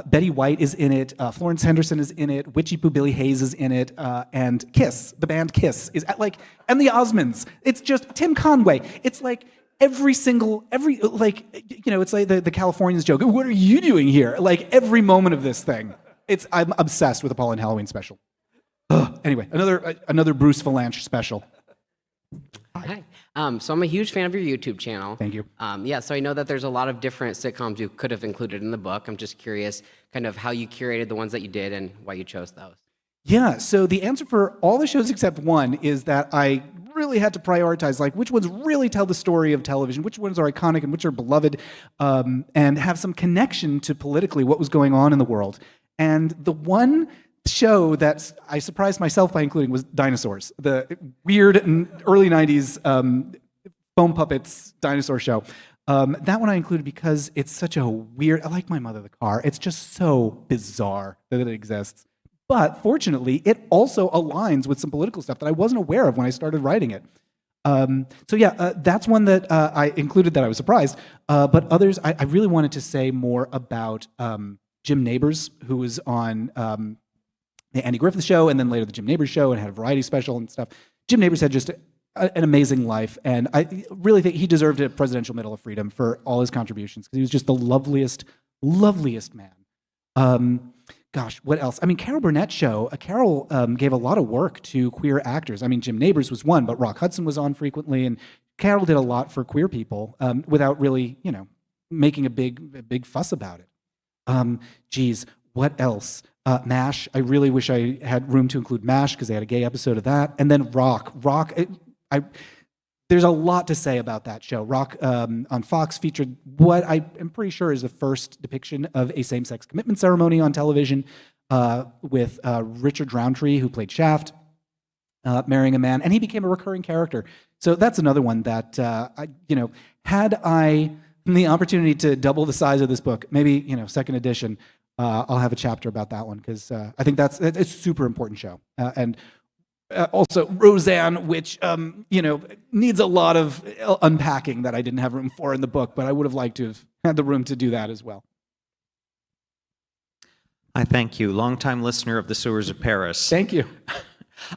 Betty White is in it. Florence Henderson is in it. Witchy Poo Billy Hayes is in it, and Kiss, the band Kiss, is and the Osmonds. It's just Tim Conway. It's it's like the Californians joke. What are you doing here? Every moment of this thing. I'm obsessed with the Paul Lynde Halloween special. Anyway, another Bruce Valanche special. Hi. So I'm a huge fan of your YouTube channel. Thank you. So I know that there's a lot of different sitcoms you could have included in the book. I'm just curious kind of how you curated the ones that you did and why you chose those. Yeah, so the answer for all the shows except one is that I really had to prioritize which ones really tell the story of television, which ones are iconic and which are beloved, and have some connection to politically what was going on in the world. And the one show that I surprised myself by including was Dinosaurs, the weird early 90s foam puppets dinosaur show. That one I included because it's such a weird. I like My Mother the Car. It's just so bizarre that it exists. But fortunately, it also aligns with some political stuff that I wasn't aware of when I started writing it. That's one that I included that I was surprised. But others, I really wanted to say more about Jim Nabors, who was on the Andy Griffith Show and then later the Jim Nabors Show and had a variety special and stuff. Jim Nabors had just an amazing life, and I really think he deserved a Presidential Medal of Freedom for all his contributions because he was just the loveliest man. Gosh, what else? I mean, Carol Burnett show. Carol gave a lot of work to queer actors. I mean, Jim Nabors was one, but Rock Hudson was on frequently, and Carol did a lot for queer people without really, making a big fuss about it. Geez, what else? MASH. I really wish I had room to include MASH because they had a gay episode of that, and then Rock. There's a lot to say about that show. Rock on Fox featured what I am pretty sure is the first depiction of a same-sex commitment ceremony on television with Richard Roundtree, who played Shaft, marrying a man, and he became a recurring character. So that's another one that, had I the opportunity to double the size of this book, maybe, second edition, I'll have a chapter about that one because I think it's a super important show. And also Roseanne, which needs a lot of unpacking that I didn't have room for in the book, but I would have liked to have had the room to do that as well. I thank you. Longtime listener of the Sewers of Paris. Thank you.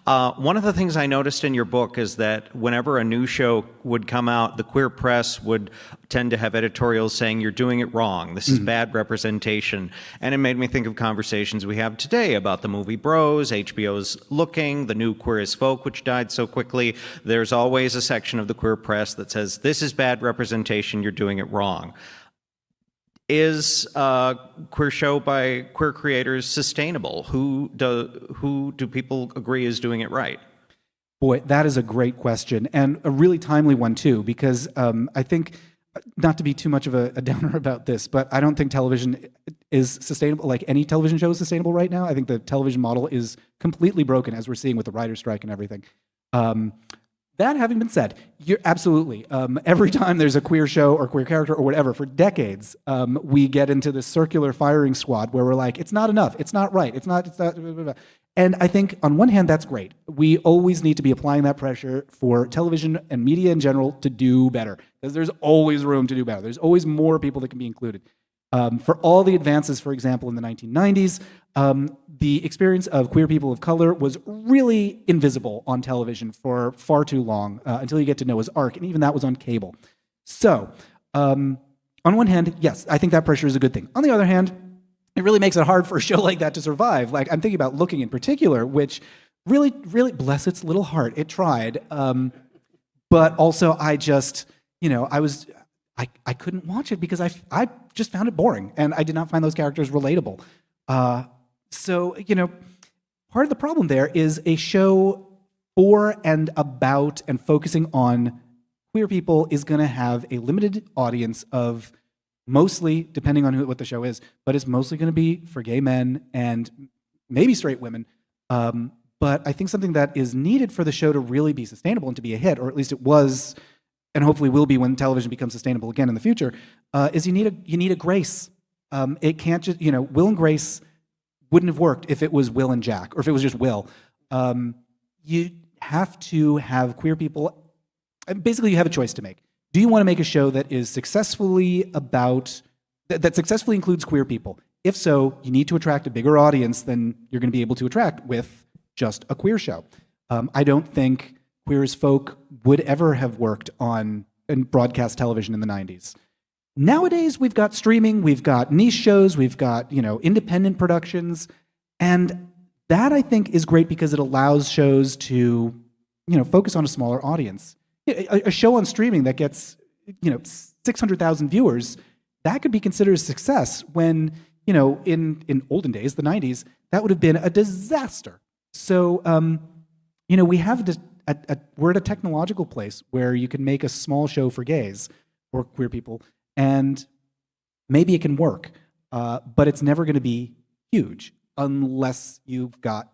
One of the things I noticed in your book is that whenever a new show would come out, the queer press would tend to have editorials saying, you're doing it wrong, this is bad representation. And it made me think of conversations we have today about the movie Bros, HBO's Looking, the new Queer as Folk, which died so quickly. There's always a section of the queer press that says, this is bad representation, you're doing it wrong. Is a queer show by queer creators sustainable? Who do people agree is doing it right? Boy, that is a great question, and a really timely one too, because I think, not to be too much of a downer about this, but I don't think television is sustainable, like any television show is sustainable right now. I think the television model is completely broken, as we're seeing with the writer's strike and everything. That having been said, you're absolutely. Every time there's a queer show or queer character or whatever, for decades, we get into this circular firing squad where we're like, it's not enough, it's not right, it's not. Blah, blah, blah. And I think on one hand, that's great. We always need to be applying that pressure for television and media in general to do better, because there's always room to do better. There's always more people that can be included. For all the advances, for example, in the 1990s, the experience of queer people of color was really invisible on television for far too long, until you get to Noah's Ark, and even that was on cable. So, on one hand, yes, I think that pressure is a good thing. On the other hand, it really makes it hard for a show like that to survive. Like, I'm thinking about Looking in particular, which really, bless its little heart, it tried. But also, I just, I couldn't watch it because I just found it boring, and I did not find those characters relatable. So, part of the problem there is a show for and about and focusing on queer people is going to have a limited audience of mostly, depending on what the show is, but it's mostly going to be for gay men and maybe straight women. But I think something that is needed for the show to really be sustainable and to be a hit, or at least it was, and hopefully will be when television becomes sustainable again in the future, is you need a Grace. It can't just, Will and Grace wouldn't have worked if it was Will and Jack, or if it was just Will. You have to have queer people. Basically, you have a choice to make. Do you want to make a show that is successfully that successfully includes queer people? If so, you need to attract a bigger audience than you're going to be able to attract with just a queer show. I don't think Queer as Folk would ever have worked in broadcast television in the 90s. Nowadays, we've got streaming, we've got niche shows, we've got, independent productions, and that, I think, is great because it allows shows to, focus on a smaller audience. A show on streaming that gets, 600,000 viewers, that could be considered a success when, in olden days, the 90s, that would have been a disaster. So, we have we're at a technological place where you can make a small show for gays or queer people, and maybe it can work, but it's never going to be huge unless you've got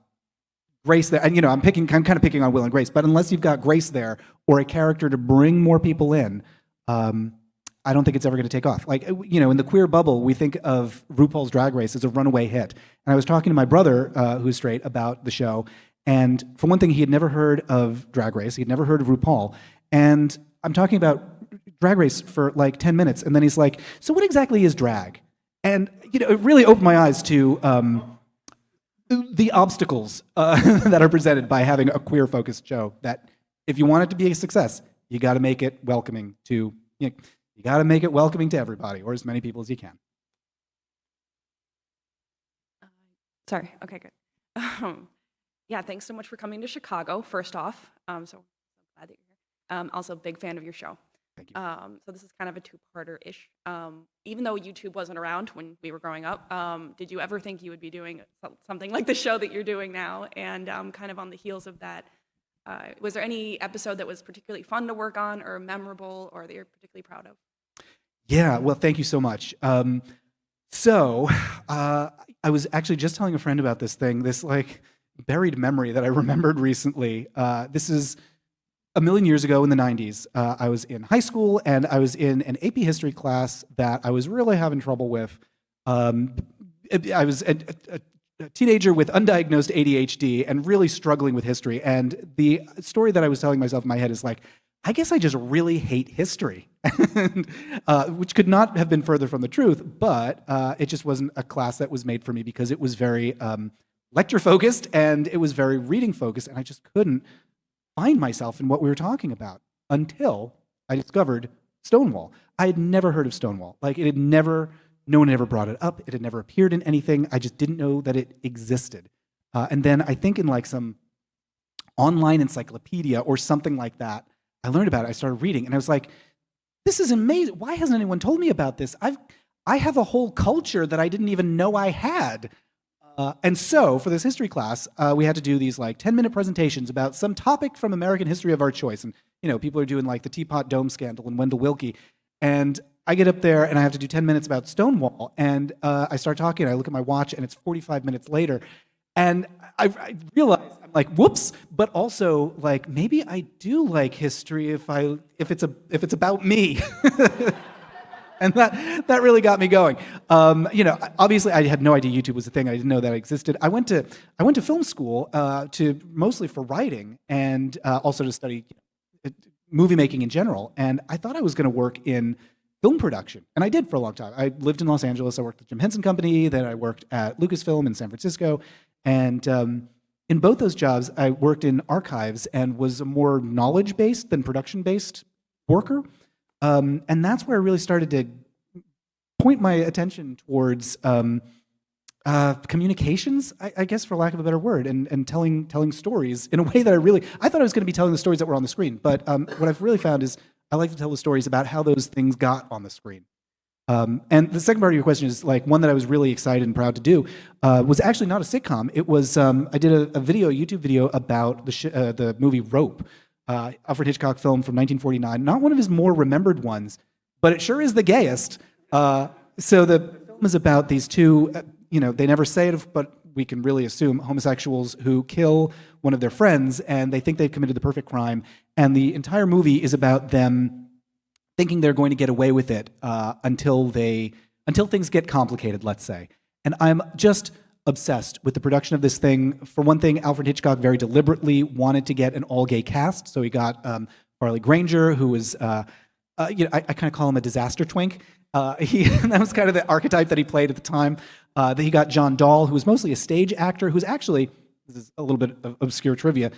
Grace there, and I'm kind of picking on Will and Grace, but unless you've got Grace there or a character to bring more people in, I don't think it's ever going to take off. Like, in the queer bubble, we think of RuPaul's Drag Race as a runaway hit. And I was talking to my brother, who's straight, about the show, and for one thing, he had never heard of Drag Race. He'd never heard of RuPaul. And I'm talking about Drag Race for like 10 minutes, and then he's like, so what exactly is drag? And, it really opened my eyes to the obstacles that are presented by having a queer-focused show. That if you want it to be a success, you got to make it welcoming to you got to make it welcoming to everybody, or as many people as you can. Sorry. Okay, good. Yeah, thanks so much for coming to Chicago. First off, so glad that you're here. Also, big fan of your show. Thank you. So this is kind of a two-parter-ish. Even though YouTube wasn't around when we were growing up, did you ever think you would be doing something like the show that you're doing now? And kind of on the heels of that, was there any episode that was particularly fun to work on or memorable or that you're particularly proud of? Yeah, well, thank you so much. I was actually just telling a friend about this thing, this like buried memory that I remembered recently. This is a million years ago in the 90s. I was in high school, and I was in an AP history class that I was really having trouble with. I was a teenager with undiagnosed ADHD and really struggling with history. And the story that I was telling myself in my head is like, I guess I just really hate history, and, which could not have been further from the truth, but it just wasn't a class that was made for me because it was very lecture-focused and it was very reading-focused, and I just couldn't find myself in what we were talking about until I discovered Stonewall. I had never heard of Stonewall. Like, no one had ever brought it up. It had never appeared in anything. I just didn't know that it existed. And then I think in like some online encyclopedia or something like that, I learned about it. I started reading, and I was like, this is amazing. Why hasn't anyone told me about this? I have a whole culture that I didn't even know I had. And so for this history class, we had to do these like 10-minute presentations about some topic from American history of our choice. And, people are doing like the Teapot Dome scandal and Wendell Willkie. And I get up there and I have to do 10 minutes about Stonewall. And I start talking, and I look at my watch, and it's 45 minutes later. And I realize, I'm like, whoops, but also like, maybe I do like history if it's about me. And that really got me going. Obviously I had no idea YouTube was a thing. I didn't know that existed. I went to film school mostly for writing and also to study movie making in general. And I thought I was going to work in film production, and I did for a long time. I lived in Los Angeles. I worked at Jim Henson Company. Then I worked at Lucasfilm in San Francisco, and in both those jobs, I worked in archives and was a more knowledge-based than production-based worker. And that's where I really started to point my attention towards communications, I guess, for lack of a better word, and telling stories in a way that I thought I was going to be telling the stories that were on the screen. But what I've really found is I like to tell the stories about how those things got on the screen. And the second part of your question is like one that I was really excited and proud to do was actually not a sitcom. It was I did a YouTube video about the movie Rope, Alfred Hitchcock film from 1949. Not one of his more remembered ones, but it sure is the gayest. So the film is about these two, they never say it, but we can really assume homosexuals who kill one of their friends, and they think they've committed the perfect crime. And the entire movie is about them thinking they're going to get away with it until things get complicated, let's say. And I'm just obsessed with the production of this thing. For one thing, Alfred Hitchcock very deliberately wanted to get an all-gay cast, so he got Farley Granger, who was, I kind of call him a disaster twink. That was kind of the archetype that he played at the time. Then he got John Dahl, who was mostly a stage actor, who's actually, this is a little bit of obscure trivia,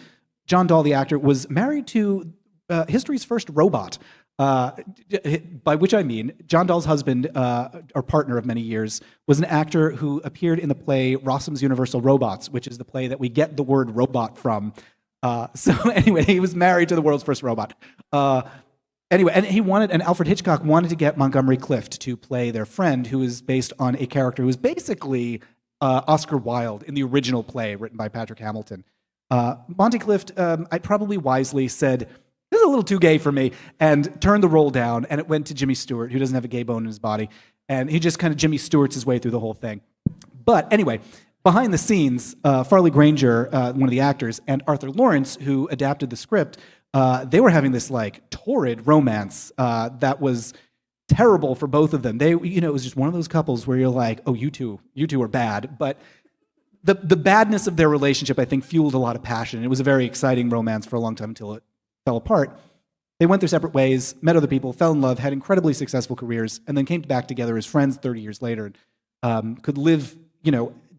John Dahl, the actor, was married to history's first robot. By which I mean, John Dahl's husband, or partner of many years, was an actor who appeared in the play Rossum's Universal Robots, which is the play that we get the word robot from. So anyway, he was married to the world's first robot. Anyway, and Alfred Hitchcock wanted to get Montgomery Clift to play their friend, who is based on a character who is basically Oscar Wilde in the original play written by Patrick Hamilton. Monty Clift, I probably wisely said, this is a little too gay for me, and turned the role down, and it went to Jimmy Stewart, who doesn't have a gay bone in his body, and he just kind of Jimmy Stewart's his way through the whole thing. But anyway, behind the scenes, Farley Granger, one of the actors, and Arthur Lawrence, who adapted the script, they were having this like torrid romance that was terrible for both of them. They, it was just one of those couples where you're like, oh, you two are bad. But the badness of their relationship, I think, fueled a lot of passion. It was a very exciting romance for a long time until it fell apart. They went their separate ways, met other people, fell in love, had incredibly successful careers, and then came back together as friends 30 years later. Could live,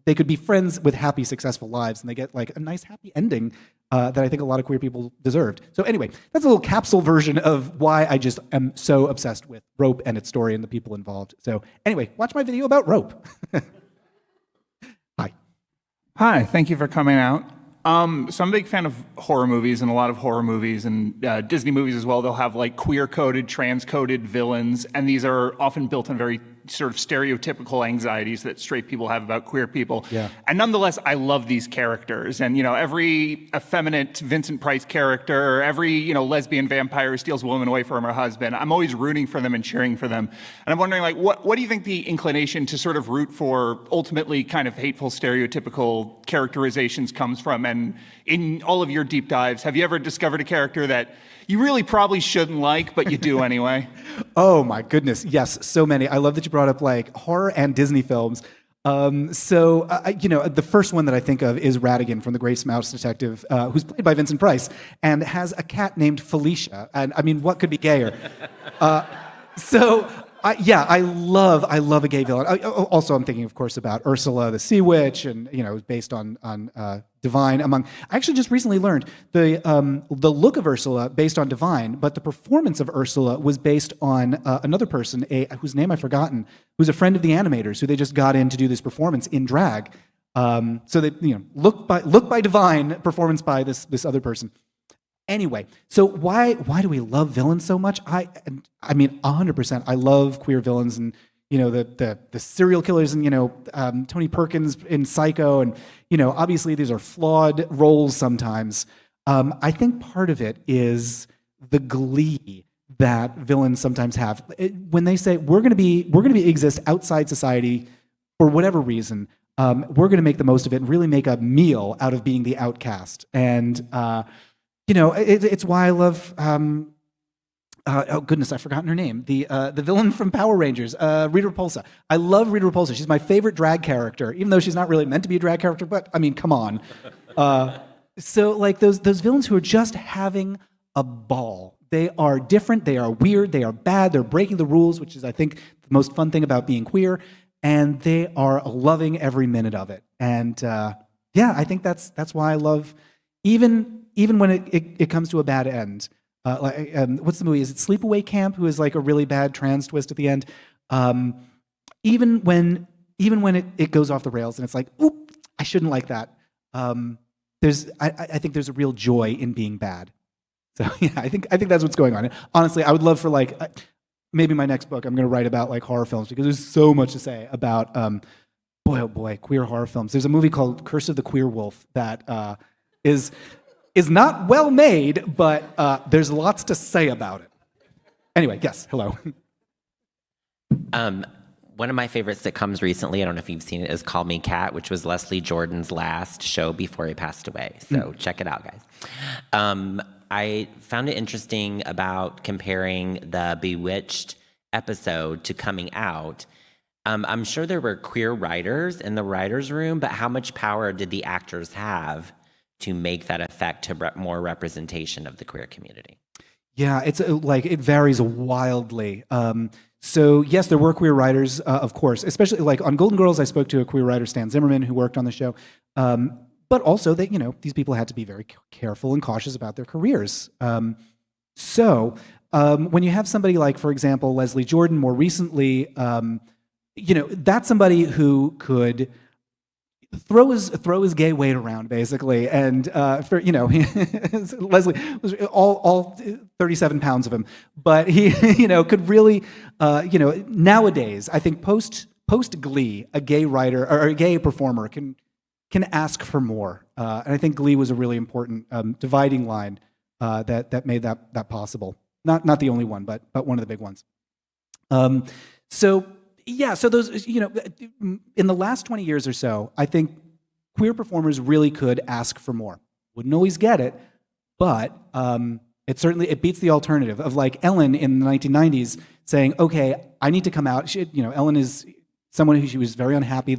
they could be friends with happy, successful lives, and they get like a nice, happy ending that I think a lot of queer people deserved. So anyway, that's a little capsule version of why I just am so obsessed with Rope and its story and the people involved. So anyway, watch my video about Rope. Hi. Hi, thank you for coming out. So I'm a big fan of horror movies, and a lot of horror movies and Disney movies as well. They'll have like queer-coded, trans-coded villains, and these are often built on very sort of stereotypical anxieties that straight people have about queer people. Yeah. And nonetheless, I love these characters. And, every effeminate Vincent Price character, every, lesbian vampire who steals a woman away from her husband, I'm always rooting for them and cheering for them. And I'm wondering, like, what do you think the inclination to sort of root for ultimately kind of hateful, stereotypical characterizations comes from? And in all of your deep dives, have you ever discovered a character that you really probably shouldn't like, but you do anyway? Oh my goodness, yes, so many. I love that you brought up like horror and Disney films. The first one that I think of is Ratigan from The Great Mouse Detective, who's played by Vincent Price and has a cat named Felicia. And I mean, what could be gayer? I love a gay villain. Also, I'm thinking, of course, about Ursula the Sea Witch, and it was based on Divine. I actually just recently learned the look of Ursula based on Divine, but the performance of Ursula was based on another person, whose name I've forgotten, who's a friend of the animators, who they just got in to do this performance in drag. So they, look by Divine, performance by this other person. Anyway, so why do we love villains so much? I mean, 100%. I love queer villains, and the serial killers, and Tony Perkins in Psycho, and obviously these are flawed roles sometimes. I think part of it is the glee that villains sometimes have when they say we're going to exist outside society for whatever reason. We're going to make the most of it and really make a meal out of being the outcast. And it's why I love. Oh goodness, I've forgotten her name. The villain from Power Rangers, Rita Repulsa. I love Rita Repulsa. She's my favorite drag character, even though she's not really meant to be a drag character. But I mean, come on. So like those villains who are just having a ball. They are different. They are weird. They are bad. They're breaking the rules, which is, I think, the most fun thing about being queer. And they are loving every minute of it. And I think that's why I love even when it comes to a bad end. What's the movie? Is it Sleepaway Camp? Who is like a really bad trans twist at the end. Even when it goes off the rails and it's like, oop, I shouldn't like that. I think there's a real joy in being bad. So yeah, I think that's what's going on. Honestly, I would love for like maybe my next book I'm going to write about like horror films, because there's so much to say about boy oh boy, queer horror films. There's a movie called Curse of the Queer Wolf that is not well made, but there's lots to say about it. Anyway, yes, hello. One of my favorite sitcoms recently, I don't know if you've seen it, is Call Me Kat, which was Leslie Jordan's last show before he passed away. So check it out, guys. I found it interesting about comparing the Bewitched episode to Coming Out. I'm sure there were queer writers in the writer's room, but how much power did the actors have to make that effect to more representation of the queer community? Yeah, it's like it varies wildly. So yes, there were queer writers, of course, especially like on Golden Girls. I spoke to a queer writer, Stan Zimmerman, who worked on the show. But also that these people had to be very careful and cautious about their careers. So when you have somebody like, for example, Leslie Jordan, more recently, that's somebody who could throw his gay weight around, basically, and Leslie was all 37 pounds of him, but he could really nowadays I think post Glee, a gay writer or a gay performer can ask for more, and I think Glee was a really important dividing line that made that possible. Not the only one, but one of the big ones. So those, in the last 20 years or so, I think queer performers really could ask for more. Wouldn't always get it, but it beats the alternative of like Ellen in the 1990s saying, okay, I need to come out. Ellen is someone who she was very unhappy,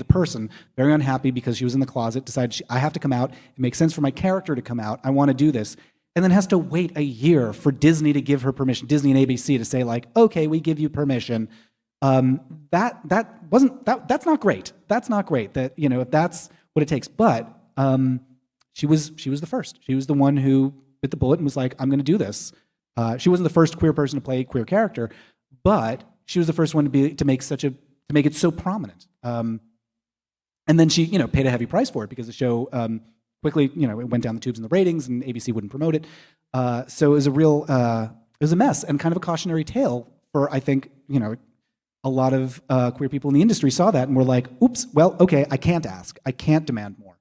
very unhappy because she was in the closet, decided I have to come out. It makes sense for my character to come out. I want to do this. And then has to wait a year for Disney to give her permission, Disney and ABC to say like, okay, we give you permission. That's not great. That's not great. That, if that's what it takes. But she was the first. She was the one who bit the bullet and was like, I'm going to do this. She wasn't the first queer person to play a queer character, but she was the first one to make it so prominent. And then she, paid a heavy price for it because the show quickly, it went down the tubes in the ratings and ABC wouldn't promote it. So it was it was a mess and kind of a cautionary tale for, I think, a lot of queer people in the industry saw that and were like, oops, well, okay, I can't ask. I can't demand more.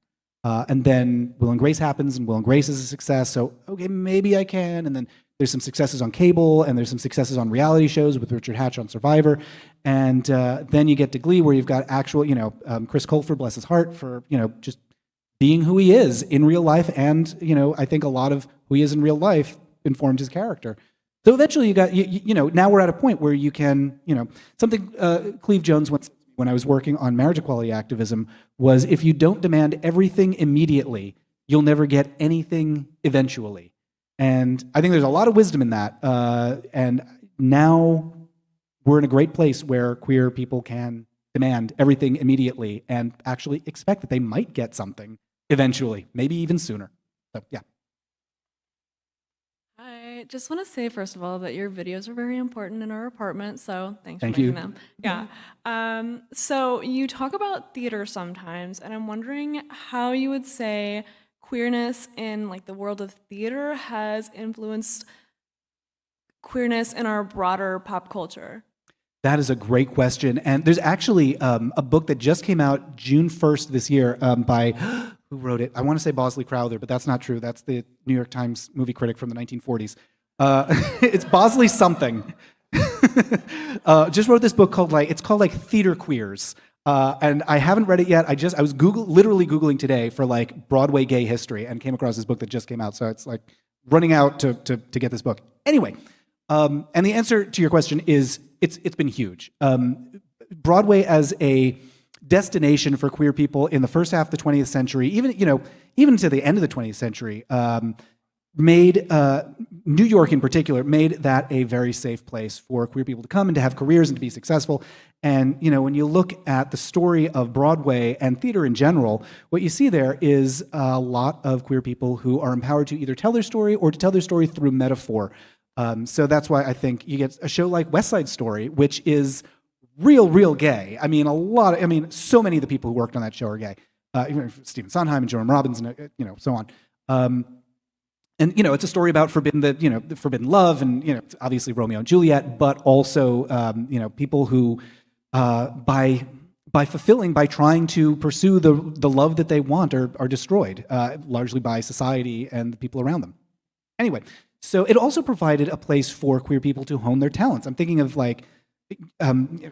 And then Will and Grace happens, and Will and Grace is a success, so okay, maybe I can. And then there's some successes on cable, and there's some successes on reality shows with Richard Hatch on Survivor. And then you get to Glee, where you've got actual, Chris Colfer, bless his heart, for, just being who he is in real life. And, I think a lot of who he is in real life informed his character. So eventually you got, now we're at a point where you can, something Cleve Jones once, when I was working on marriage equality activism, was if you don't demand everything immediately, you'll never get anything eventually. And I think there's a lot of wisdom in that. And now we're in a great place where queer people can demand everything immediately and actually expect that they might get something eventually, maybe even sooner. So, yeah. I just want to say, first of all, that your videos are very important in our apartment, so thanks Thank for you. making them. Yeah. So you talk about theater sometimes, and I'm wondering how you would say queerness in like the world of theater has influenced queerness in our broader pop culture. That is a great question. And there's actually a book that just came out June 1st this year by, who wrote it? I want to say Bosley Crowther, but that's not true. That's the New York Times movie critic from the 1940s. It's Bosley something. Just wrote this book called Theater Queers. And I haven't read it yet. I was literally Googling today for like Broadway gay history and came across this book that just came out. So it's like running out to get this book. Anyway, and the answer to your question is it's been huge. Broadway as a destination for queer people in the first half of the 20th century, even to the end of the 20th century, made New York in particular made that a very safe place for queer people to come and to have careers and to be successful. And when you look at the story of Broadway and theater in general, what you see there is a lot of queer people who are empowered to either tell their story or to tell their story through metaphor. So that's why I think you get a show like West Side Story, which is real gay. I mean, so many of the people who worked on that show are gay. Even Stephen Sondheim and Jerome Robbins, and so on. And it's a story about the forbidden love, and obviously Romeo and Juliet, but also people who by trying to pursue the love that they want are destroyed, largely by society and the people around them. Anyway, so it also provided a place for queer people to hone their talents. I'm thinking of like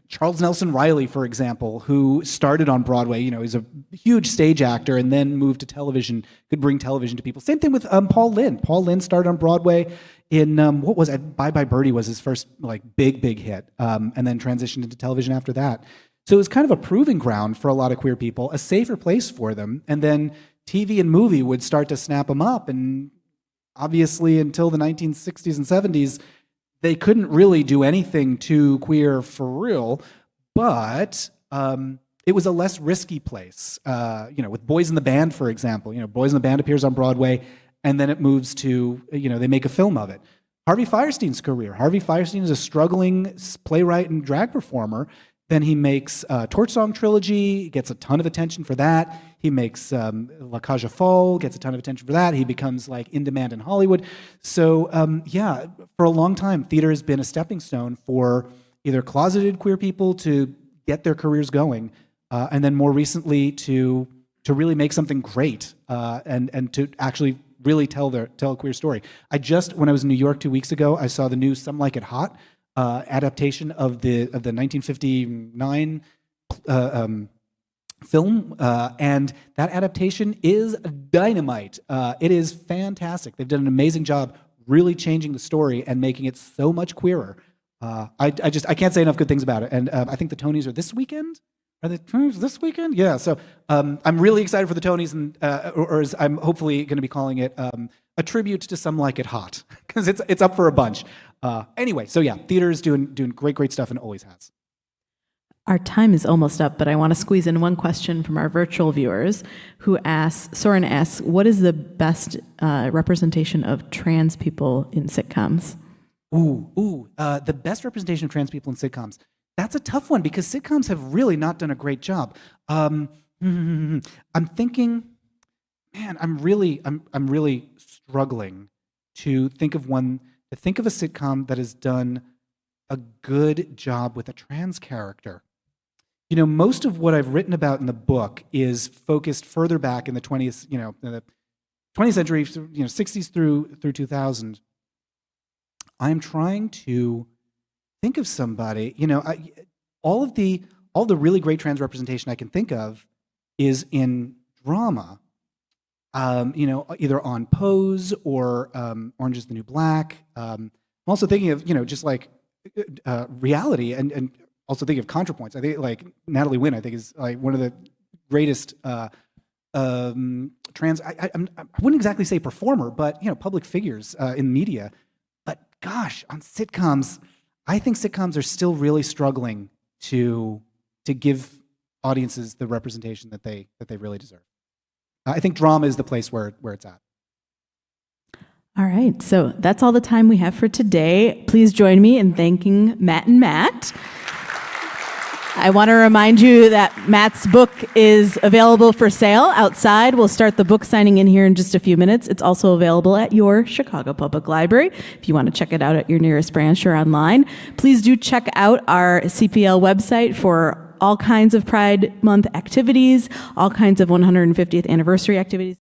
Charles Nelson Riley, for example, who started on Broadway. He's a huge stage actor and then moved to television, could bring television to people. Same thing with Paul Lynde. Paul Lynde started on Broadway in, what was it? Bye Bye Birdie was his first like big hit, and then transitioned into television after that. So it was kind of a proving ground for a lot of queer people, a safer place for them. And then TV and movie would start to snap them up. And obviously until the 1960s and 70s, they couldn't really do anything too queer for real, but it was a less risky place. With Boys in the Band, for example, Boys in the Band appears on Broadway, and then it moves to, they make a film of it. Harvey Fierstein's career. Harvey Fierstein is a struggling playwright and drag performer. Then he makes Torch Song Trilogy, gets a ton of attention for that. He makes La Cage aux Folles, gets a ton of attention for that. He becomes like in demand in Hollywood. So for a long time, theater has been a stepping stone for either closeted queer people to get their careers going, and then more recently to really make something great and to actually really tell a queer story. When I was in New York 2 weeks ago, I saw the new Some Like It Hot adaptation of the 1959 film, and that adaptation is dynamite. It is fantastic. They've done an amazing job really changing the story and making it so much queerer. I can't say enough good things about it. And I think the Tonys are this weekend. Are the Tonys this weekend? Yeah. So I'm really excited for the Tonys, and or as I'm hopefully going to be calling it, a tribute to Some Like It Hot, because it's up for a bunch. Anyway, so yeah, theater is doing great stuff and always has. Our time is almost up, but I want to squeeze in one question from our virtual viewers Soren asks, what is the best representation of trans people in sitcoms? The best representation of trans people in sitcoms. That's a tough one because sitcoms have really not done a great job. I'm thinking, man, I'm really struggling to think of a sitcom that has done a good job with a trans character. You know, most of what I've written about in the book is focused further back in the 20th, the 20th century, 60s through 2000. I'm trying to think of somebody, all the really great trans representation I can think of is in drama, either on Pose or Orange is the New Black. I'm also thinking of, just like reality and also thinking of ContraPoints. I think like Natalie Wynn, I think is like one of the greatest trans, I wouldn't exactly say performer, but, public figures in media. But gosh, on sitcoms, I think sitcoms are still really struggling to give audiences the representation that they really deserve. I think drama is the place where it's at. All right, so that's all the time we have for today. Please join me in thanking Matt and Matt. I want to remind you that Matt's book is available for sale outside. We'll start the book signing in here in just a few minutes. It's also available at your Chicago Public Library if you want to check it out at your nearest branch or online. Please do check out our CPL website for all kinds of Pride Month activities, all kinds of 150th anniversary activities.